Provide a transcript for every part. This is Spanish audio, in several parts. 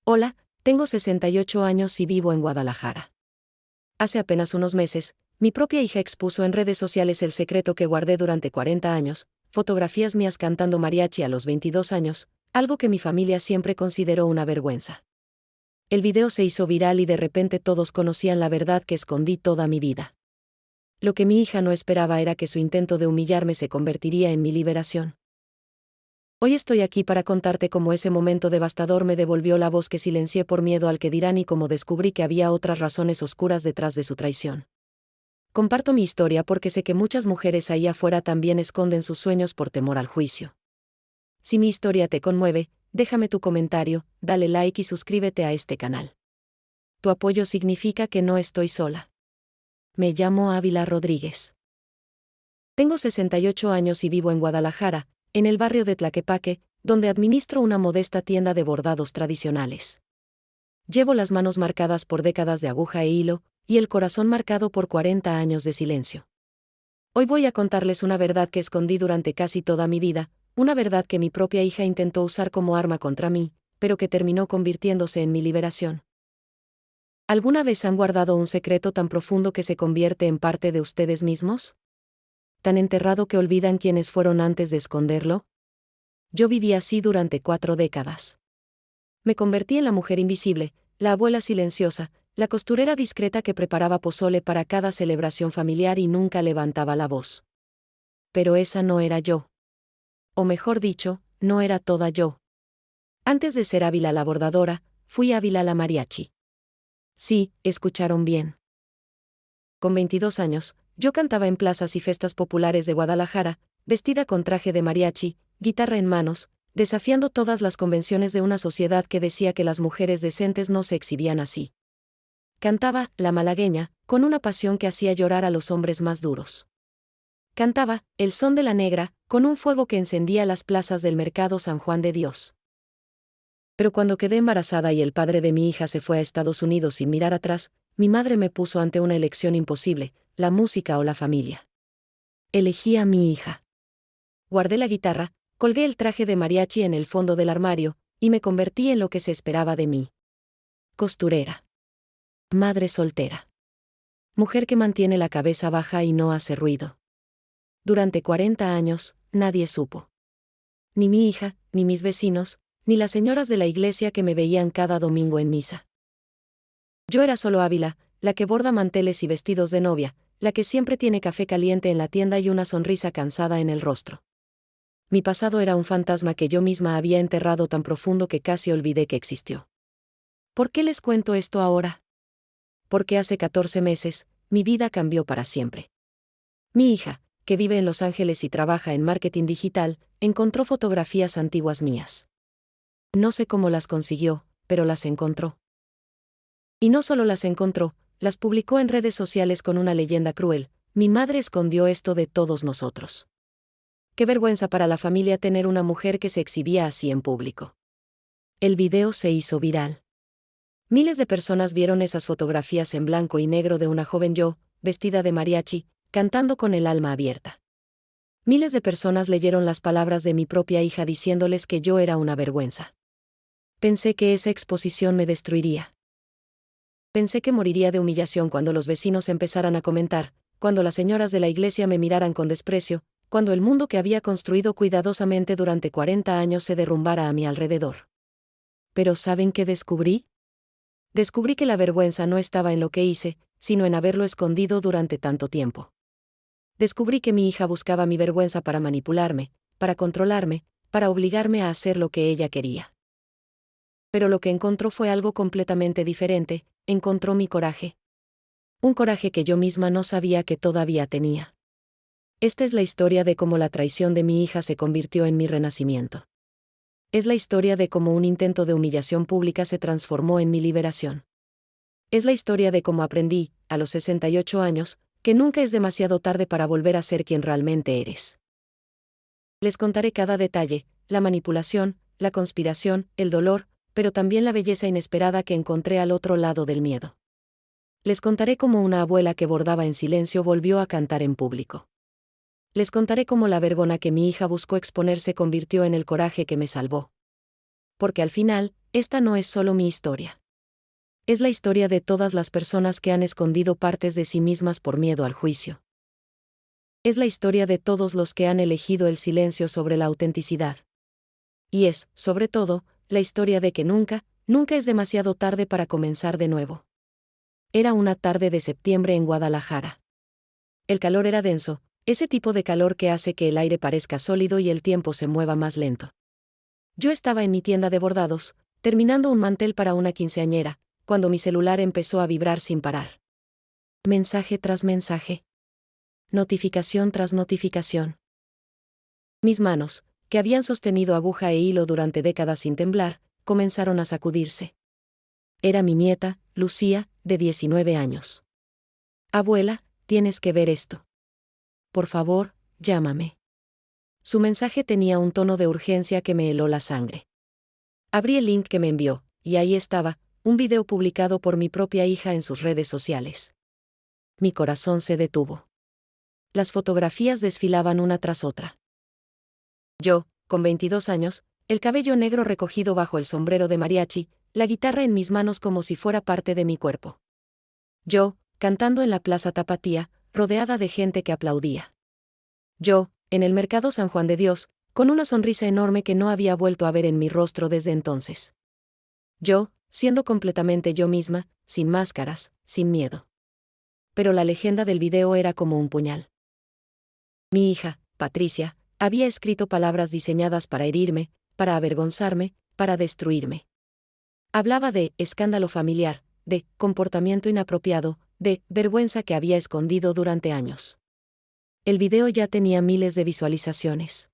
Hola, tengo 68 años y vivo en Guadalajara. Hace apenas unos meses, mi propia hija expuso en redes sociales el secreto que guardé durante 40 años, fotografías mías cantando mariachi a los 22 años, algo que mi familia siempre consideró una vergüenza. El video se hizo viral y de repente todos conocían la verdad que escondí toda mi vida. Lo que mi hija no esperaba era que su intento de humillarme se convertiría en mi liberación. Hoy estoy aquí para contarte cómo ese momento devastador me devolvió la voz que silencié por miedo al que dirán y cómo descubrí que había otras razones oscuras detrás de su traición. Comparto mi historia porque sé que muchas mujeres ahí afuera también esconden sus sueños por temor al juicio. Si mi historia te conmueve, déjame tu comentario, dale like y suscríbete a este canal. Tu apoyo significa que no estoy sola. Me llamo Ávila Rodríguez. Tengo 68 años y vivo en Guadalajara, en el barrio de Tlaquepaque, donde administro una modesta tienda de bordados tradicionales. Llevo las manos marcadas por décadas de aguja e hilo, y el corazón marcado por 40 años de silencio. Hoy voy a contarles una verdad que escondí durante casi toda mi vida, una verdad que mi propia hija intentó usar como arma contra mí, pero que terminó convirtiéndose en mi liberación. ¿Alguna vez han guardado un secreto tan profundo que se convierte en parte de ustedes mismos? ¿Tan enterrado que olvidan quiénes fueron antes de esconderlo? Yo viví así durante 4 décadas. Me convertí en la mujer invisible, la abuela silenciosa, la costurera discreta que preparaba pozole para cada celebración familiar y nunca levantaba la voz. Pero esa no era yo. O mejor dicho, no era toda yo. Antes de ser Ávila la bordadora, fui Ávila la mariachi. Sí, escucharon bien. Con 22 años, yo cantaba en plazas y fiestas populares de Guadalajara, vestida con traje de mariachi, guitarra en manos, desafiando todas las convenciones de una sociedad que decía que las mujeres decentes no se exhibían así. Cantaba La Malagueña, con una pasión que hacía llorar a los hombres más duros. Cantaba El Son de la Negra, con un fuego que encendía las plazas del mercado San Juan de Dios. Pero cuando quedé embarazada y el padre de mi hija se fue a Estados Unidos sin mirar atrás, mi madre me puso ante una elección imposible, la música o la familia. Elegí a mi hija. Guardé la guitarra, colgué el traje de mariachi en el fondo del armario, y me convertí en lo que se esperaba de mí. Costurera. Madre soltera. Mujer que mantiene la cabeza baja y no hace ruido. Durante 40 años, nadie supo. Ni mi hija, ni mis vecinos, ni las señoras de la iglesia que me veían cada domingo en misa. Yo era solo Ávila, la que borda manteles y vestidos de novia, la que siempre tiene café caliente en la tienda y una sonrisa cansada en el rostro. Mi pasado era un fantasma que yo misma había enterrado tan profundo que casi olvidé que existió. ¿Por qué les cuento esto ahora? Porque hace 14 meses, mi vida cambió para siempre. Mi hija, que vive en Los Ángeles y trabaja en marketing digital, encontró fotografías antiguas mías. No sé cómo las consiguió, pero las encontró. Y no solo las encontró, las publicó en redes sociales con una leyenda cruel: mi madre escondió esto de todos nosotros. Qué vergüenza para la familia tener una mujer que se exhibía así en público. El video se hizo viral. Miles de personas vieron esas fotografías en blanco y negro de una joven yo, vestida de mariachi, cantando con el alma abierta. Miles de personas leyeron las palabras de mi propia hija diciéndoles que yo era una vergüenza. Pensé que esa exposición me destruiría. Pensé que moriría de humillación cuando los vecinos empezaran a comentar, cuando las señoras de la iglesia me miraran con desprecio, cuando el mundo que había construido cuidadosamente durante 40 años se derrumbara a mi alrededor. Pero ¿saben qué descubrí? Descubrí que la vergüenza no estaba en lo que hice, sino en haberlo escondido durante tanto tiempo. Descubrí que mi hija buscaba mi vergüenza para manipularme, para controlarme, para obligarme a hacer lo que ella quería. Pero lo que encontró fue algo completamente diferente: encontró mi coraje. Un coraje que yo misma no sabía que todavía tenía. Esta es la historia de cómo la traición de mi hija se convirtió en mi renacimiento. Es la historia de cómo un intento de humillación pública se transformó en mi liberación. Es la historia de cómo aprendí, a los 68 años, que nunca es demasiado tarde para volver a ser quien realmente eres. Les contaré cada detalle: la manipulación, la conspiración, el dolor, pero también la belleza inesperada que encontré al otro lado del miedo. Les contaré cómo una abuela que bordaba en silencio volvió a cantar en público. Les contaré cómo la vergüenza que mi hija buscó exponer se convirtió en el coraje que me salvó. Porque al final, esta no es solo mi historia. Es la historia de todas las personas que han escondido partes de sí mismas por miedo al juicio. Es la historia de todos los que han elegido el silencio sobre la autenticidad. Y es, sobre todo, la historia de que nunca, nunca es demasiado tarde para comenzar de nuevo. Era una tarde de septiembre en Guadalajara. El calor era denso, ese tipo de calor que hace que el aire parezca sólido y el tiempo se mueva más lento. Yo estaba en mi tienda de bordados, terminando un mantel para una quinceañera, cuando mi celular empezó a vibrar sin parar. Mensaje tras mensaje. Notificación tras notificación. Mis manos, que habían sostenido aguja e hilo durante décadas sin temblar, comenzaron a sacudirse. Era mi nieta, Lucía, de 19 años. Abuela, tienes que ver esto. Por favor, llámame. Su mensaje tenía un tono de urgencia que me heló la sangre. Abrí el link que me envió, y ahí estaba, un video publicado por mi propia hija en sus redes sociales. Mi corazón se detuvo. Las fotografías desfilaban una tras otra. Yo, con 22 años, el cabello negro recogido bajo el sombrero de mariachi, la guitarra en mis manos como si fuera parte de mi cuerpo. Yo, cantando en la Plaza Tapatía, rodeada de gente que aplaudía. Yo, en el Mercado San Juan de Dios, con una sonrisa enorme que no había vuelto a ver en mi rostro desde entonces. Yo, siendo completamente yo misma, sin máscaras, sin miedo. Pero la legenda del video era como un puñal. Mi hija, Patricia, había escrito palabras diseñadas para herirme, para avergonzarme, para destruirme. Hablaba de escándalo familiar, de comportamiento inapropiado, de vergüenza que había escondido durante años. El video ya tenía miles de visualizaciones.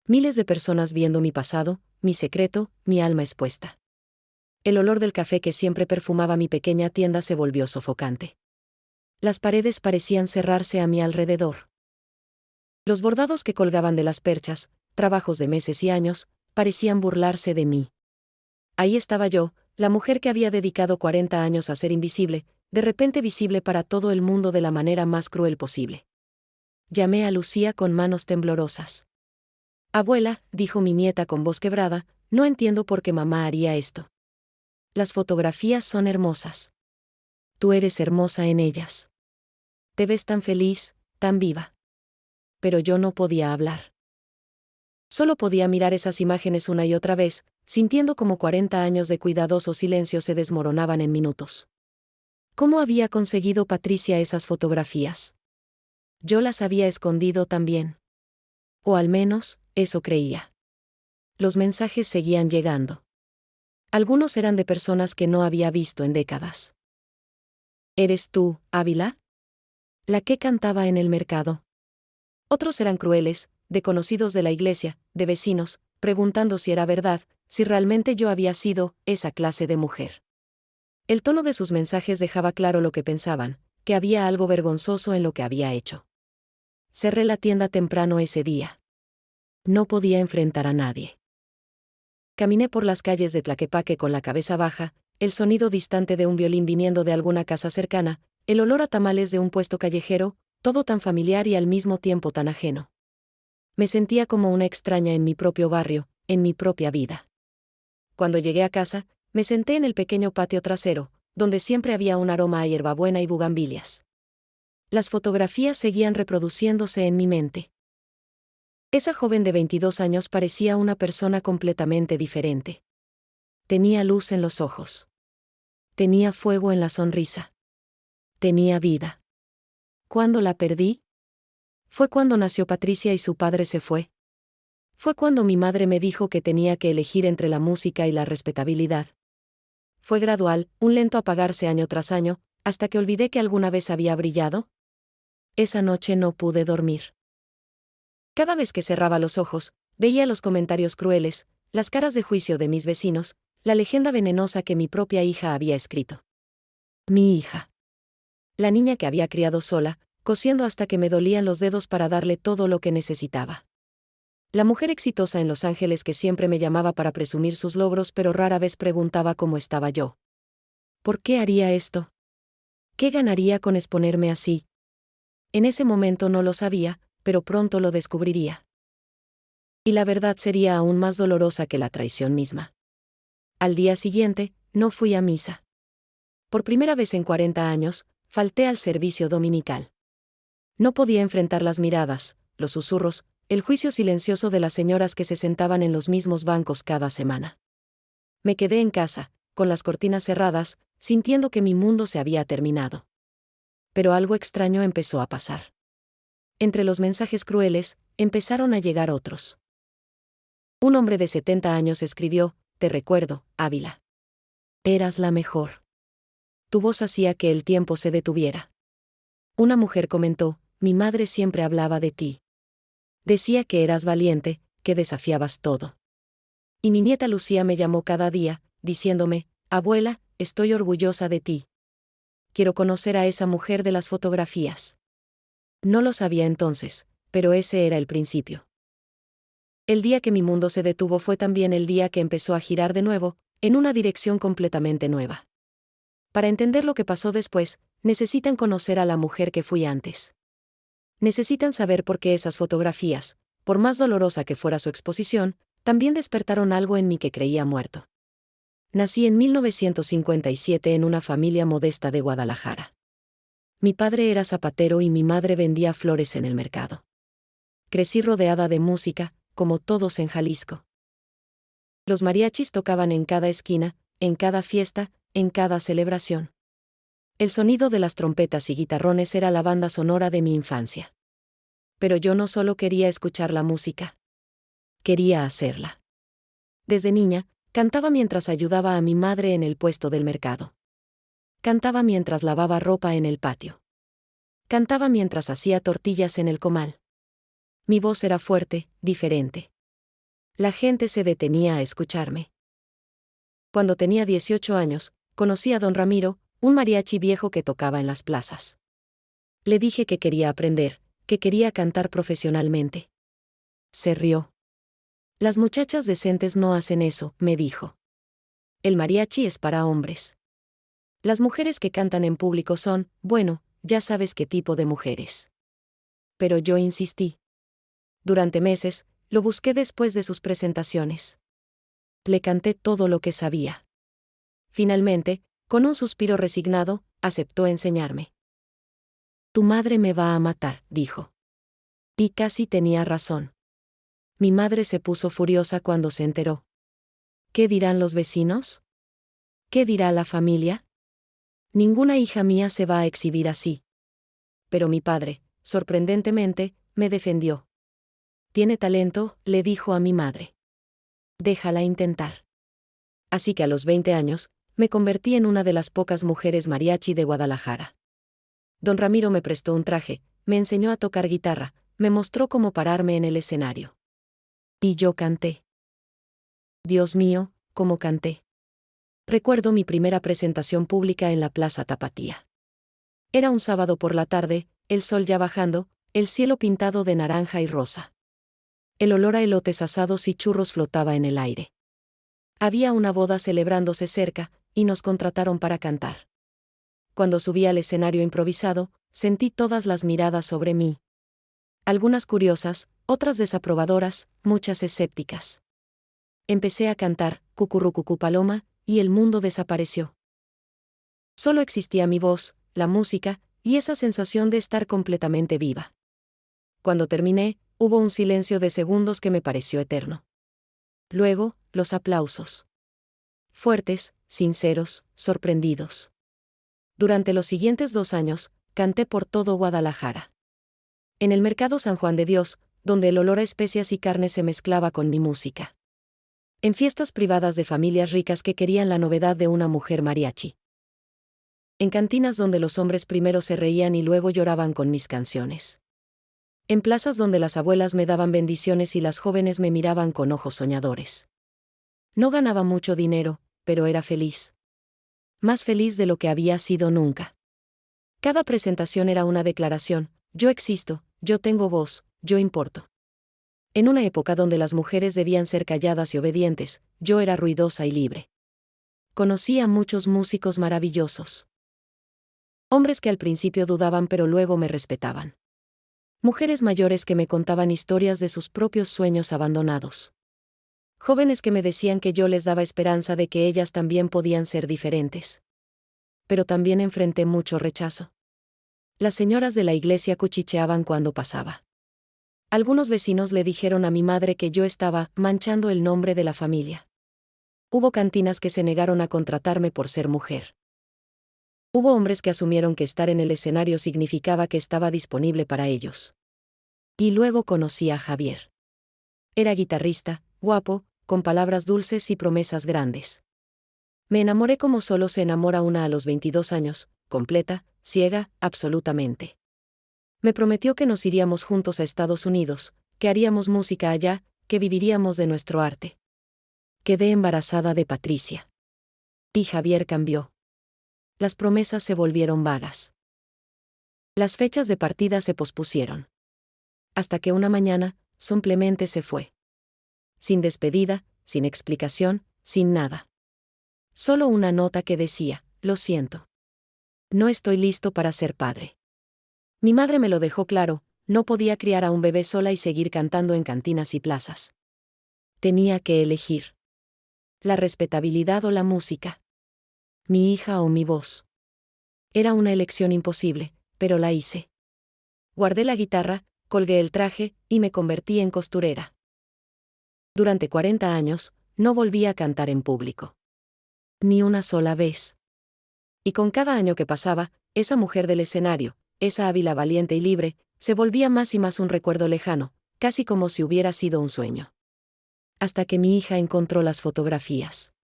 Miles de personas viendo mi pasado, mi secreto, mi alma expuesta. El olor del café que siempre perfumaba mi pequeña tienda se volvió sofocante. Las paredes parecían cerrarse a mi alrededor. Los bordados que colgaban de las perchas, trabajos de meses y años, parecían burlarse de mí. Ahí estaba yo, la mujer que había dedicado 40 años a ser invisible, de repente visible para todo el mundo de la manera más cruel posible. Llamé a Lucía con manos temblorosas. Abuela, dijo mi nieta con voz quebrada, no entiendo por qué mamá haría esto. Las fotografías son hermosas. Tú eres hermosa en ellas. Te ves tan feliz, tan viva. Pero yo no podía hablar. Solo podía mirar esas imágenes una y otra vez, sintiendo como 40 años de cuidadoso silencio se desmoronaban en minutos. ¿Cómo había conseguido Patricia esas fotografías? Yo las había escondido también. O al menos, eso creía. Los mensajes seguían llegando. Algunos eran de personas que no había visto en décadas. ¿Eres tú, Ávila? La que cantaba en el mercado. Otros eran crueles, de conocidos de la iglesia, de vecinos, preguntando si era verdad, si realmente yo había sido esa clase de mujer. El tono de sus mensajes dejaba claro lo que pensaban, que había algo vergonzoso en lo que había hecho. Cerré la tienda temprano ese día. No podía enfrentar a nadie. Caminé por las calles de Tlaquepaque con la cabeza baja, el sonido distante de un violín viniendo de alguna casa cercana, el olor a tamales de un puesto callejero, todo tan familiar y al mismo tiempo tan ajeno. Me sentía como una extraña en mi propio barrio, en mi propia vida. Cuando llegué a casa, me senté en el pequeño patio trasero, donde siempre había un aroma a hierbabuena y bugambilias. Las fotografías seguían reproduciéndose en mi mente. Esa joven de 22 años parecía una persona completamente diferente. Tenía luz en los ojos. Tenía fuego en la sonrisa. Tenía vida. ¿Cuándo la perdí? Fue cuando nació Patricia y su padre se fue. Fue cuando mi madre me dijo que tenía que elegir entre la música y la respetabilidad. Fue gradual, un lento apagarse año tras año, hasta que olvidé que alguna vez había brillado. Esa noche no pude dormir. Cada vez que cerraba los ojos, veía los comentarios crueles, las caras de juicio de mis vecinos, la legenda venenosa que mi propia hija había escrito. Mi hija. La niña que había criado sola, cosiendo hasta que me dolían los dedos para darle todo lo que necesitaba. La mujer exitosa en Los Ángeles que siempre me llamaba para presumir sus logros pero rara vez preguntaba cómo estaba yo. ¿Por qué haría esto? ¿Qué ganaría con exponerme así? En ese momento no lo sabía, pero pronto lo descubriría. Y la verdad sería aún más dolorosa que la traición misma. Al día siguiente, no fui a misa. Por primera vez en 40 años, falté al servicio dominical. No podía enfrentar las miradas, los susurros, el juicio silencioso de las señoras que se sentaban en los mismos bancos cada semana. Me quedé en casa, con las cortinas cerradas, sintiendo que mi mundo se había terminado. Pero algo extraño empezó a pasar. Entre los mensajes crueles, empezaron a llegar otros. Un hombre de 70 años escribió: «Te recuerdo, Ávila. Eras la mejor». Tu voz hacía que el tiempo se detuviera. Una mujer comentó: «Mi madre siempre hablaba de ti. Decía que eras valiente, que desafiabas todo». Y mi nieta Lucía me llamó cada día, diciéndome: «Abuela, estoy orgullosa de ti. Quiero conocer a esa mujer de las fotografías». No lo sabía entonces, pero ese era el principio. El día que mi mundo se detuvo fue también el día que empezó a girar de nuevo, en una dirección completamente nueva. Para entender lo que pasó después, necesitan conocer a la mujer que fui antes. Necesitan saber por qué esas fotografías, por más dolorosa que fuera su exposición, también despertaron algo en mí que creía muerto. Nací en 1957 en una familia modesta de Guadalajara. Mi padre era zapatero y mi madre vendía flores en el mercado. Crecí rodeada de música, como todos en Jalisco. Los mariachis tocaban en cada esquina, en cada fiesta, en cada celebración. El sonido de las trompetas y guitarrones era la banda sonora de mi infancia. Pero yo no solo quería escuchar la música. Quería hacerla. Desde niña, cantaba mientras ayudaba a mi madre en el puesto del mercado. Cantaba mientras lavaba ropa en el patio. Cantaba mientras hacía tortillas en el comal. Mi voz era fuerte, diferente. La gente se detenía a escucharme. Cuando tenía 18 años, conocí a don Ramiro, un mariachi viejo que tocaba en las plazas. Le dije que quería aprender, que quería cantar profesionalmente. Se rió. Las muchachas decentes no hacen eso, me dijo. El mariachi es para hombres. Las mujeres que cantan en público son, bueno, ya sabes qué tipo de mujeres. Pero yo insistí. Durante meses, lo busqué después de sus presentaciones. Le canté todo lo que sabía. Finalmente, con un suspiro resignado, aceptó enseñarme. Tu madre me va a matar, dijo. Y casi tenía razón. Mi madre se puso furiosa cuando se enteró. ¿Qué dirán los vecinos? ¿Qué dirá la familia? Ninguna hija mía se va a exhibir así. Pero mi padre, sorprendentemente, me defendió. Tiene talento, le dijo a mi madre. Déjala intentar. Así que a los 20 años, me convertí en una de las pocas mujeres mariachi de Guadalajara. Don Ramiro me prestó un traje, me enseñó a tocar guitarra, me mostró cómo pararme en el escenario. Y yo canté. Dios mío, cómo canté. Recuerdo mi primera presentación pública en la Plaza Tapatía. Era un sábado por la tarde, el sol ya bajando, el cielo pintado de naranja y rosa. El olor a elotes asados y churros flotaba en el aire. Había una boda celebrándose cerca, y nos contrataron para cantar. Cuando subí al escenario improvisado, sentí todas las miradas sobre mí. Algunas curiosas, otras desaprobadoras, muchas escépticas. Empecé a cantar, Cucurrucucú Paloma, y el mundo desapareció. Solo existía mi voz, la música, y esa sensación de estar completamente viva. Cuando terminé, hubo un silencio de segundos que me pareció eterno. Luego, los aplausos. Fuertes, sinceros, sorprendidos. Durante los siguientes 2 años, canté por todo Guadalajara. En el mercado San Juan de Dios, donde el olor a especias y carne se mezclaba con mi música. En fiestas privadas de familias ricas que querían la novedad de una mujer mariachi. En cantinas donde los hombres primero se reían y luego lloraban con mis canciones. En plazas donde las abuelas me daban bendiciones y las jóvenes me miraban con ojos soñadores. No ganaba mucho dinero, pero era feliz. Más feliz de lo que había sido nunca. Cada presentación era una declaración: yo existo, yo tengo voz, yo importo. En una época donde las mujeres debían ser calladas y obedientes, yo era ruidosa y libre. Conocí a muchos músicos maravillosos. Hombres que al principio dudaban pero luego me respetaban. Mujeres mayores que me contaban historias de sus propios sueños abandonados. jóvenes que me decían que yo les daba esperanza de que ellas también podían ser diferentes. Pero también enfrenté mucho rechazo. Las señoras de la iglesia cuchicheaban cuando pasaba. Algunos vecinos le dijeron a mi madre que yo estaba manchando el nombre de la familia. Hubo cantinas que se negaron a contratarme por ser mujer. Hubo hombres que asumieron que estar en el escenario significaba que estaba disponible para ellos. Y luego conocí a Javier. Era guitarrista, guapo, con palabras dulces y promesas grandes. Me enamoré como solo se enamora una a los 22 años, completa, ciega, absolutamente. Me prometió que nos iríamos juntos a Estados Unidos, que haríamos música allá, que viviríamos de nuestro arte. Quedé embarazada de Patricia. Y Javier cambió. Las promesas se volvieron vagas. Las fechas de partida se pospusieron. Hasta que una mañana, simplemente se fue. Sin despedida, sin explicación, sin nada. Solo una nota que decía, lo siento. No estoy listo para ser padre. Mi madre me lo dejó claro, no podía criar a un bebé sola y seguir cantando en cantinas y plazas. Tenía que elegir. La respetabilidad o la música. Mi hija o mi voz. Era una elección imposible, pero la hice. Guardé la guitarra, colgué el traje, y me convertí en costurera. Durante 40 años, no volví a cantar en público. Ni una sola vez. Y con cada año que pasaba, esa mujer del escenario, esa Ávila valiente y libre, se volvía más y más un recuerdo lejano, casi como si hubiera sido un sueño. Hasta que mi hija encontró las fotografías.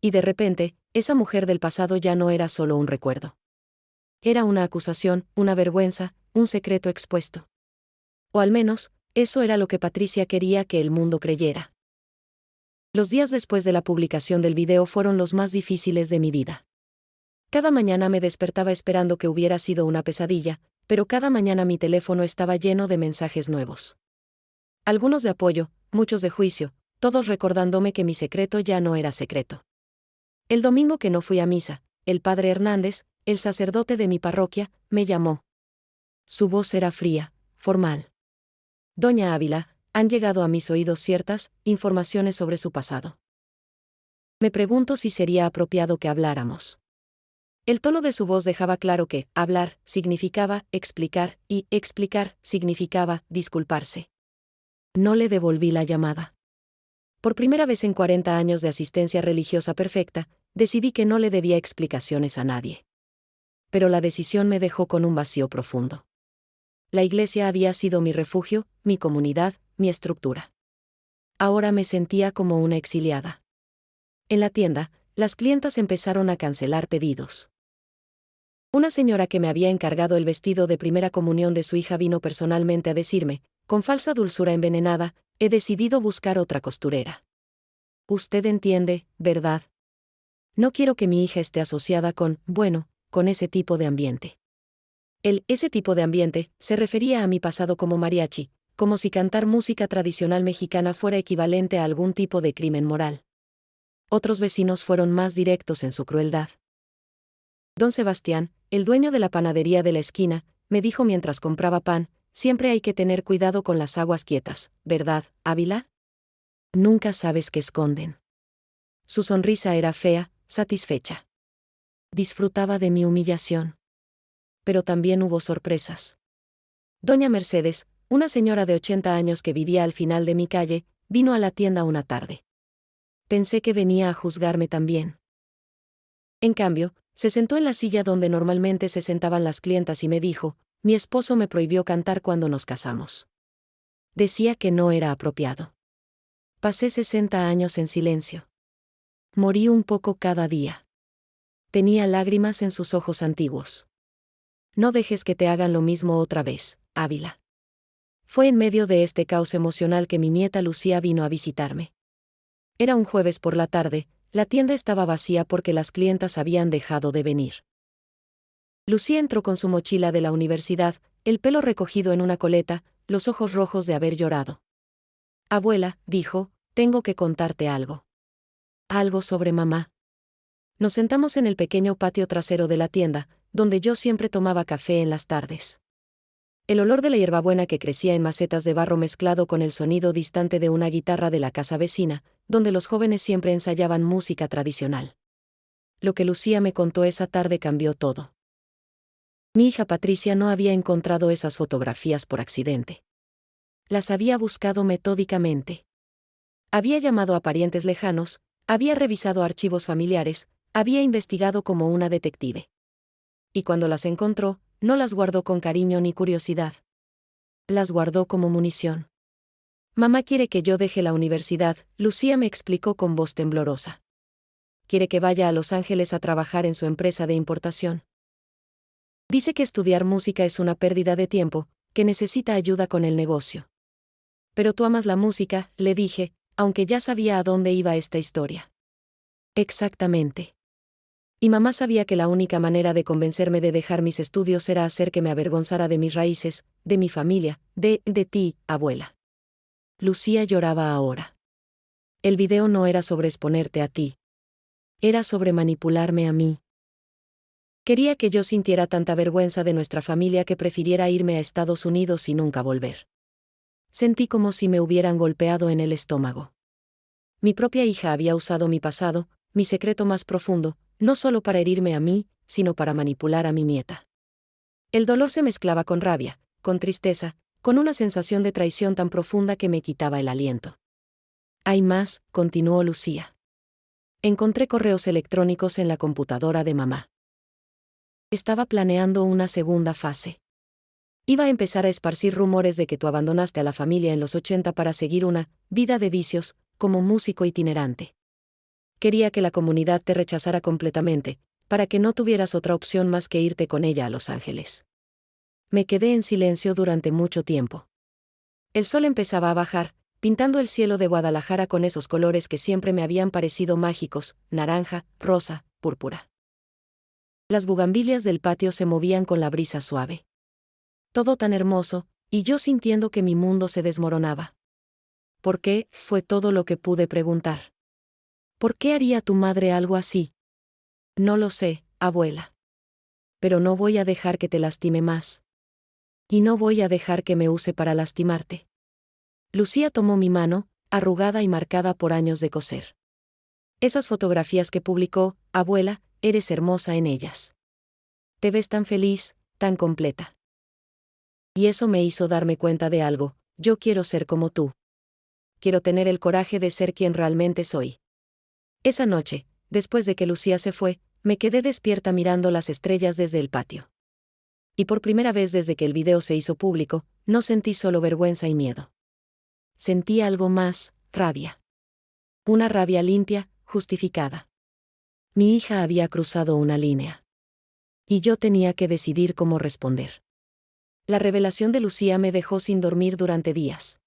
Y de repente, esa mujer del pasado ya no era solo un recuerdo. Era una acusación, una vergüenza, un secreto expuesto. O al menos, eso era lo que Patricia quería que el mundo creyera. Los días después de la publicación del video fueron los más difíciles de mi vida. Cada mañana me despertaba esperando que hubiera sido una pesadilla, pero cada mañana mi teléfono estaba lleno de mensajes nuevos. Algunos de apoyo, muchos de juicio, todos recordándome que mi secreto ya no era secreto. El domingo que no fui a misa, el padre Hernández, el sacerdote de mi parroquia, me llamó. Su voz era fría, formal. Doña Ávila, han llegado a mis oídos ciertas informaciones sobre su pasado. Me pregunto si sería apropiado que habláramos. El tono de su voz dejaba claro que hablar significaba explicar y explicar significaba disculparse. No le devolví la llamada. Por primera vez en 40 años de asistencia religiosa perfecta, decidí que no le debía explicaciones a nadie. Pero la decisión me dejó con un vacío profundo. La iglesia había sido mi refugio, mi comunidad, mi estructura. Ahora me sentía como una exiliada. En la tienda, las clientas empezaron a cancelar pedidos. Una señora que me había encargado el vestido de primera comunión de su hija vino personalmente a decirme, con falsa dulzura envenenada, he decidido buscar otra costurera. Usted entiende, ¿verdad? No quiero que mi hija esté asociada con ese tipo de ambiente. Ese tipo de ambiente, se refería a mi pasado como mariachi, como si cantar música tradicional mexicana fuera equivalente a algún tipo de crimen moral. Otros vecinos fueron más directos en su crueldad. Don Sebastián, el dueño de la panadería de la esquina, me dijo mientras compraba pan, siempre hay que tener cuidado con las aguas quietas, ¿verdad, Ávila? Nunca sabes qué esconden. Su sonrisa era fea, satisfecha. Disfrutaba de mi humillación. Pero también hubo sorpresas. Doña Mercedes, una señora de 80 años que vivía al final de mi calle, vino a la tienda una tarde. Pensé que venía a juzgarme también. En cambio, se sentó en la silla donde normalmente se sentaban las clientas y me dijo, mi esposo me prohibió cantar cuando nos casamos. Decía que no era apropiado. Pasé 60 años en silencio. Morí un poco cada día. Tenía lágrimas en sus ojos antiguos. No dejes que te hagan lo mismo otra vez, Ávila. Fue en medio de este caos emocional que mi nieta Lucía vino a visitarme. Era un jueves por la tarde, la tienda estaba vacía porque las clientas habían dejado de venir. Lucía entró con su mochila de la universidad, el pelo recogido en una coleta, los ojos rojos de haber llorado. Abuela, dijo, tengo que contarte algo. Algo sobre mamá. Nos sentamos en el pequeño patio trasero de la tienda, donde yo siempre tomaba café en las tardes. El olor de la hierbabuena que crecía en macetas de barro mezclado con el sonido distante de una guitarra de la casa vecina, donde los jóvenes siempre ensayaban música tradicional. Lo que Lucía me contó esa tarde cambió todo. Mi hija Patricia no había encontrado esas fotografías por accidente. Las había buscado metódicamente. Había llamado a parientes lejanos, había revisado archivos familiares, había investigado como una detective. Y cuando las encontró, no las guardó con cariño ni curiosidad. Las guardó como munición. Mamá quiere que yo deje la universidad, Lucía me explicó con voz temblorosa. Quiere que vaya a Los Ángeles a trabajar en su empresa de importación. Dice que estudiar música es una pérdida de tiempo, que necesita ayuda con el negocio. Pero tú amas la música, le dije, aunque ya sabía a dónde iba esta historia. Exactamente. Y mamá sabía que la única manera de convencerme de dejar mis estudios era hacer que me avergonzara de mis raíces, de mi familia, de ti, abuela. Lucía lloraba ahora. El video no era sobre exponerte a ti. Era sobre manipularme a mí. Quería que yo sintiera tanta vergüenza de nuestra familia que prefiriera irme a Estados Unidos y nunca volver. Sentí como si me hubieran golpeado en el estómago. Mi propia hija había usado mi pasado, mi secreto más profundo, no solo para herirme a mí, sino para manipular a mi nieta. El dolor se mezclaba con rabia, con tristeza, con una sensación de traición tan profunda que me quitaba el aliento. Hay más, continuó Lucía. Encontré correos electrónicos en la computadora de mamá. Estaba planeando una segunda fase. Iba a empezar a esparcir rumores de que tú abandonaste a la familia en los 80 para seguir una vida de vicios, como músico itinerante. Quería que la comunidad te rechazara completamente, para que no tuvieras otra opción más que irte con ella a Los Ángeles. Me quedé en silencio durante mucho tiempo. El sol empezaba a bajar, pintando el cielo de Guadalajara con esos colores que siempre me habían parecido mágicos, naranja, rosa, púrpura. Las bugambilias del patio se movían con la brisa suave. Todo tan hermoso, y yo sintiendo que mi mundo se desmoronaba. ¿Por qué? Fue todo lo que pude preguntar. ¿Por qué haría tu madre algo así? No lo sé, abuela. Pero no voy a dejar que te lastime más. Y no voy a dejar que me use para lastimarte. Lucía tomó mi mano, arrugada y marcada por años de coser. Esas fotografías que publicó, abuela, eres hermosa en ellas. Te ves tan feliz, tan completa. Y eso me hizo darme cuenta de algo, yo quiero ser como tú. Quiero tener el coraje de ser quien realmente soy. Esa noche, después de que Lucía se fue, me quedé despierta mirando las estrellas desde el patio. Y por primera vez desde que el video se hizo público, no sentí solo vergüenza y miedo. Sentí algo más, rabia. Una rabia limpia, justificada. Mi hija había cruzado una línea. Y yo tenía que decidir cómo responder. La revelación de Lucía me dejó sin dormir durante días.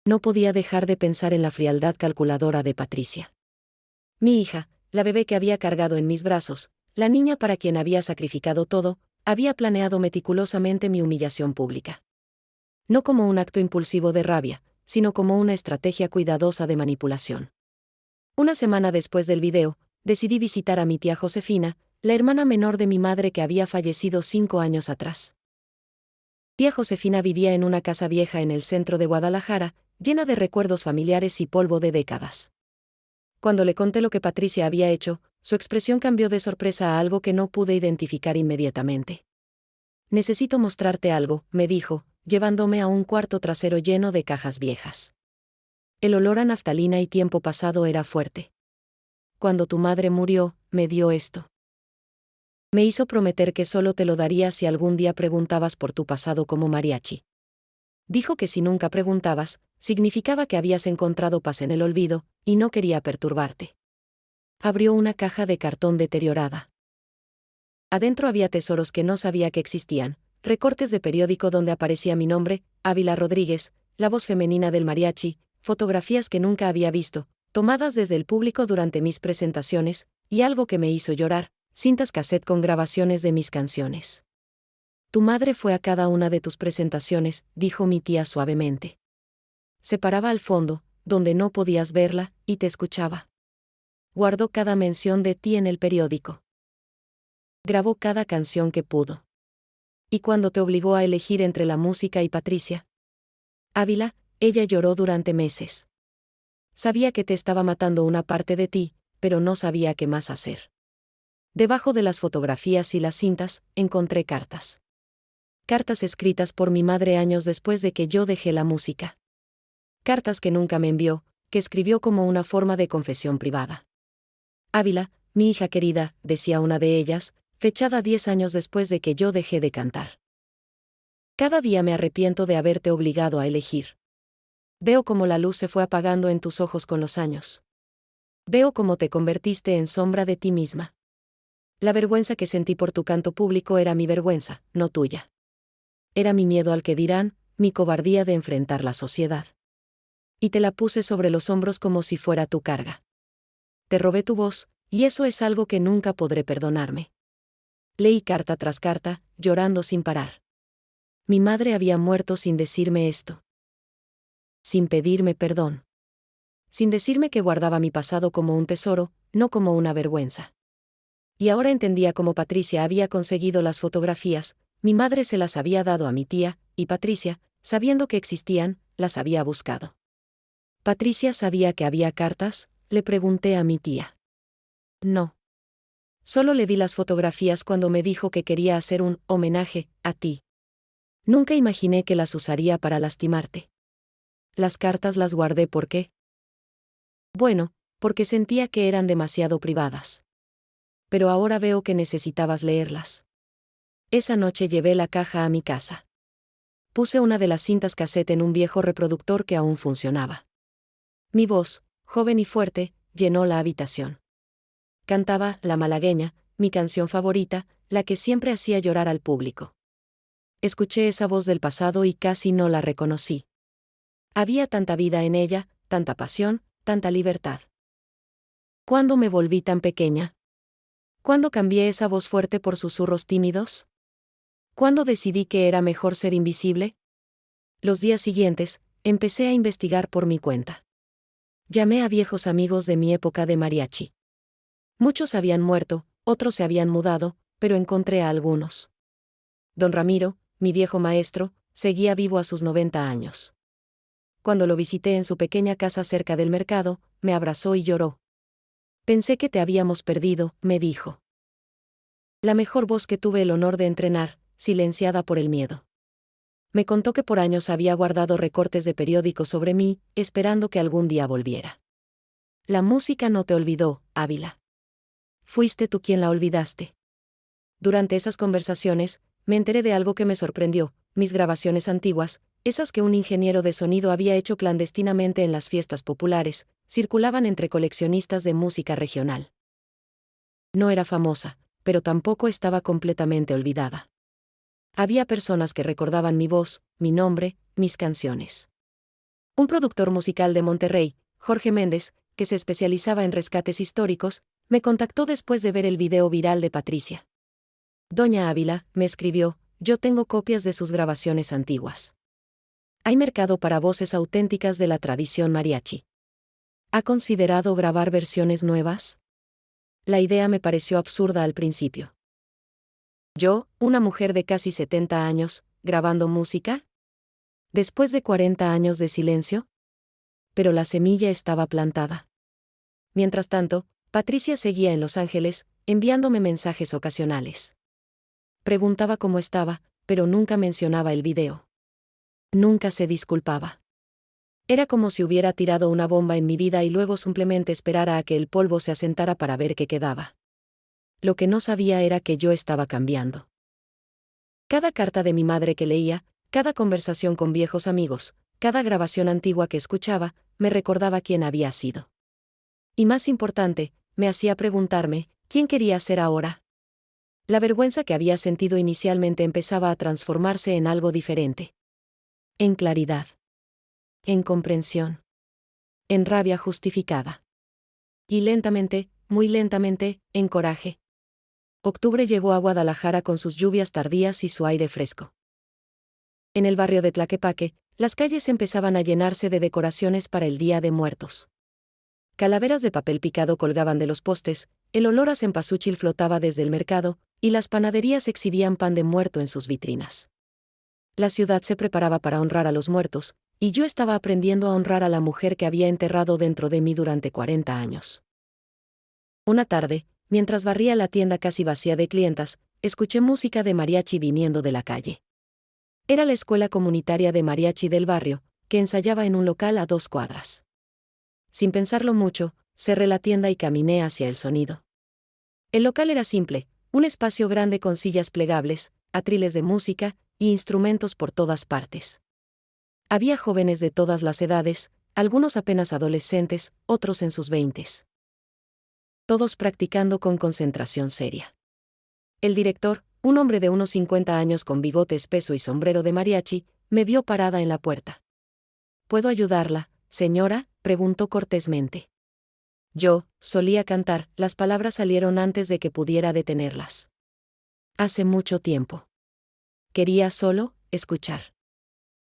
No podía dejar de pensar en la frialdad calculadora de Patricia. Mi hija, la bebé que había cargado en mis brazos, la niña para quien había sacrificado todo, había planeado meticulosamente mi humillación pública. No como un acto impulsivo de rabia, sino como una estrategia cuidadosa de manipulación. Una semana después del video, decidí visitar a mi tía Josefina, la hermana menor de mi madre que había fallecido 5 años atrás. Tía Josefina vivía en una casa vieja en el centro de Guadalajara, llena de recuerdos familiares y polvo de décadas. Cuando le conté lo que Patricia había hecho, su expresión cambió de sorpresa a algo que no pude identificar inmediatamente. Necesito mostrarte algo, me dijo, llevándome a un cuarto trasero lleno de cajas viejas. El olor a naftalina y tiempo pasado era fuerte. Cuando tu madre murió, me dio esto. Me hizo prometer que solo te lo daría si algún día preguntabas por tu pasado como mariachi. Dijo que si nunca preguntabas, significaba que habías encontrado paz en el olvido, y no quería perturbarte. Abrió una caja de cartón deteriorada. Adentro había tesoros que no sabía que existían, recortes de periódico donde aparecía mi nombre, Ávila Rodríguez, la voz femenina del mariachi, fotografías que nunca había visto, tomadas desde el público durante mis presentaciones, y algo que me hizo llorar, cintas cassette con grabaciones de mis canciones. Tu madre fue a cada una de tus presentaciones, dijo mi tía suavemente. Se paraba al fondo, donde no podías verla, y te escuchaba. Guardó cada mención de ti en el periódico. Grabó cada canción que pudo. ¿Y cuando te obligó a elegir entre la música y Patricia? Ávila, ella lloró durante meses. sabía que te estaba matando una parte de ti, pero no sabía qué más hacer. Debajo de las fotografías y las cintas, encontré cartas. Cartas escritas por mi madre años después de que yo dejé la música. Cartas que nunca me envió, que escribió como una forma de confesión privada. Ávila, mi hija querida, decía una de ellas, fechada 10 años después de que yo dejé de cantar. Cada día me arrepiento de haberte obligado a elegir. Veo cómo la luz se fue apagando en tus ojos con los años. Veo cómo te convertiste en sombra de ti misma. La vergüenza que sentí por tu canto público era mi vergüenza, no tuya. Era mi miedo al que dirán, mi cobardía de enfrentar la sociedad. Y te la puse sobre los hombros como si fuera tu carga. Te robé tu voz, y eso es algo que nunca podré perdonarme. Leí carta tras carta, llorando sin parar. Mi madre había muerto sin decirme esto. Sin pedirme perdón. Sin decirme que guardaba mi pasado como un tesoro, no como una vergüenza. Y ahora entendía cómo Patricia había conseguido las fotografías, mi madre se las había dado a mi tía, y Patricia, sabiendo que existían, las había buscado. ¿Patricia sabía que había cartas?, le pregunté a mi tía. No. Solo le di las fotografías cuando me dijo que quería hacer un homenaje a ti. Nunca imaginé que las usaría para lastimarte. Las cartas las guardé ¿por qué? Bueno, porque sentía que eran demasiado privadas. Pero ahora veo que necesitabas leerlas. Esa noche llevé la caja a mi casa. Puse una de las cintas cassette en un viejo reproductor que aún funcionaba. Mi voz, joven y fuerte, llenó la habitación. Cantaba La Malagueña, mi canción favorita, la que siempre hacía llorar al público. Escuché esa voz del pasado y casi no la reconocí. Había tanta vida en ella, tanta pasión, tanta libertad. ¿Cuándo me volví tan pequeña? ¿Cuándo cambié esa voz fuerte por susurros tímidos? ¿Cuándo decidí que era mejor ser invisible? Los días siguientes, empecé a investigar por mi cuenta. Llamé a viejos amigos de mi época de mariachi. Muchos habían muerto, otros se habían mudado, pero encontré a algunos. Don Ramiro, mi viejo maestro, seguía vivo a sus 90 años. Cuando lo visité en su pequeña casa cerca del mercado, me abrazó y lloró. Pensé que te habíamos perdido, me dijo. La mejor voz que tuve el honor de entrenar, silenciada por el miedo. Me contó que por años había guardado recortes de periódicos sobre mí, esperando que algún día volviera. La música no te olvidó, Ávila. Fuiste tú quien la olvidaste. Durante esas conversaciones, me enteré de algo que me sorprendió, mis grabaciones antiguas, esas que un ingeniero de sonido había hecho clandestinamente en las fiestas populares, circulaban entre coleccionistas de música regional. No era famosa, pero tampoco estaba completamente olvidada. Había personas que recordaban mi voz, mi nombre, mis canciones. Un productor musical de Monterrey, Jorge Méndez, que se especializaba en rescates históricos, me contactó después de ver el video viral de Patricia. Doña Ávila, me escribió, yo tengo copias de sus grabaciones antiguas. Hay mercado para voces auténticas de la tradición mariachi. ¿Ha considerado grabar versiones nuevas? La idea me pareció absurda al principio. Yo, una mujer de casi 70 años, grabando música. Después de 40 años de silencio. Pero la semilla estaba plantada. Mientras tanto, Patricia seguía en Los Ángeles, enviándome mensajes ocasionales. Preguntaba cómo estaba, pero nunca mencionaba el video. Nunca se disculpaba. Era como si hubiera tirado una bomba en mi vida y luego simplemente esperara a que el polvo se asentara para ver qué quedaba. Lo que no sabía era que yo estaba cambiando. Cada carta de mi madre que leía, cada conversación con viejos amigos, cada grabación antigua que escuchaba, me recordaba quién había sido. Y más importante, me hacía preguntarme, ¿quién quería ser ahora? La vergüenza que había sentido inicialmente empezaba a transformarse en algo diferente. En claridad. En comprensión. En rabia justificada. Y lentamente, muy lentamente, en coraje. Octubre llegó a Guadalajara con sus lluvias tardías y su aire fresco. En el barrio de Tlaquepaque, las calles empezaban a llenarse de decoraciones para el Día de Muertos. Calaveras de papel picado colgaban de los postes, el olor a cempasúchil flotaba desde el mercado, y las panaderías exhibían pan de muerto en sus vitrinas. La ciudad se preparaba para honrar a los muertos, Y yo estaba aprendiendo a honrar a la mujer que había enterrado dentro de mí durante 40 años. Una tarde, mientras barría la tienda casi vacía de clientas, escuché música de mariachi viniendo de la calle. Era la escuela comunitaria de mariachi del barrio, que ensayaba en un local a 2 cuadras. Sin pensarlo mucho, cerré la tienda y caminé hacia el sonido. El local era simple, un espacio grande con sillas plegables, atriles de música y instrumentos por todas partes. Había jóvenes de todas las edades, algunos apenas adolescentes, otros en sus 20s. Todos practicando con concentración seria. El director, un hombre de unos 50 años con bigote espeso y sombrero de mariachi, me vio parada en la puerta. ¿Puedo ayudarla, señora?, preguntó cortésmente. Yo solía cantar, las palabras salieron antes de que pudiera detenerlas. Hace mucho tiempo. Quería solo escuchar.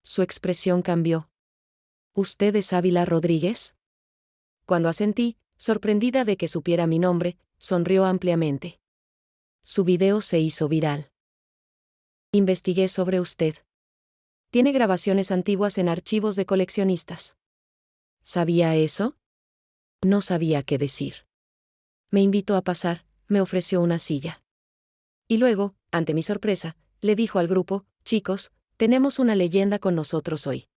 Su expresión cambió. ¿Usted es Ávila Rodríguez? Cuando asentí, sorprendida de que supiera mi nombre, sonrió ampliamente. Su video se hizo viral. Investigué sobre usted. Tiene grabaciones antiguas en archivos de coleccionistas. ¿Sabía eso? No sabía qué decir. Me invitó a pasar, me ofreció una silla. Y luego, ante mi sorpresa, le dijo al grupo, chicos, tenemos una leyenda con nosotros hoy.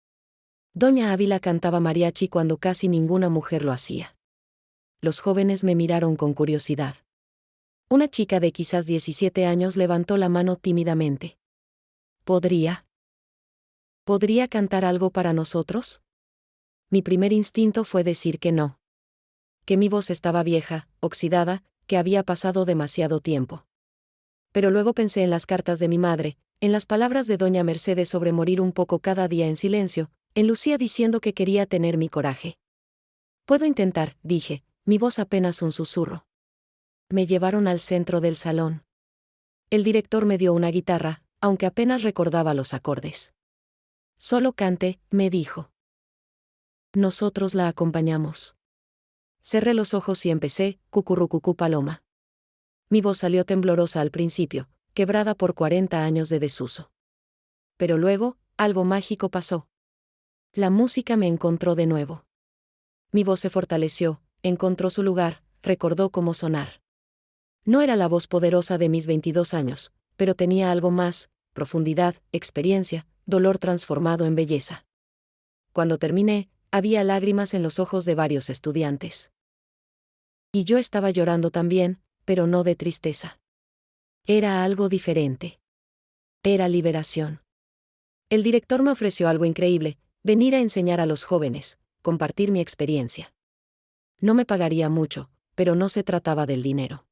Doña Ávila cantaba mariachi cuando casi ninguna mujer lo hacía. Los jóvenes me miraron con curiosidad. Una chica de quizás 17 años levantó la mano tímidamente. ¿Podría cantar algo para nosotros? Mi primer instinto fue decir que no. Que mi voz estaba vieja, oxidada, que había pasado demasiado tiempo. Pero luego pensé en las cartas de mi madre, en las palabras de doña Mercedes sobre morir un poco cada día en silencio, en Lucía diciendo que quería tener mi coraje. Puedo intentar, dije, mi voz apenas un susurro. Me llevaron al centro del salón. El director me dio una guitarra, aunque apenas recordaba los acordes. Solo cante, me dijo. Nosotros la acompañamos. Cerré los ojos y empecé, cucurrucucú paloma. Mi voz salió temblorosa al principio, quebrada por 40 años de desuso. Pero luego, algo mágico pasó. La música me encontró de nuevo. Mi voz se fortaleció, encontró su lugar, recordó cómo sonar. No era la voz poderosa de mis 22 años, pero tenía algo más, profundidad, experiencia, dolor transformado en belleza. Cuando terminé, había lágrimas en los ojos de varios estudiantes. Y yo estaba llorando también, pero no de tristeza. Era algo diferente. Era liberación. El director me ofreció algo increíble, venir a enseñar a los jóvenes, compartir mi experiencia. No me pagaría mucho, pero no se trataba del dinero.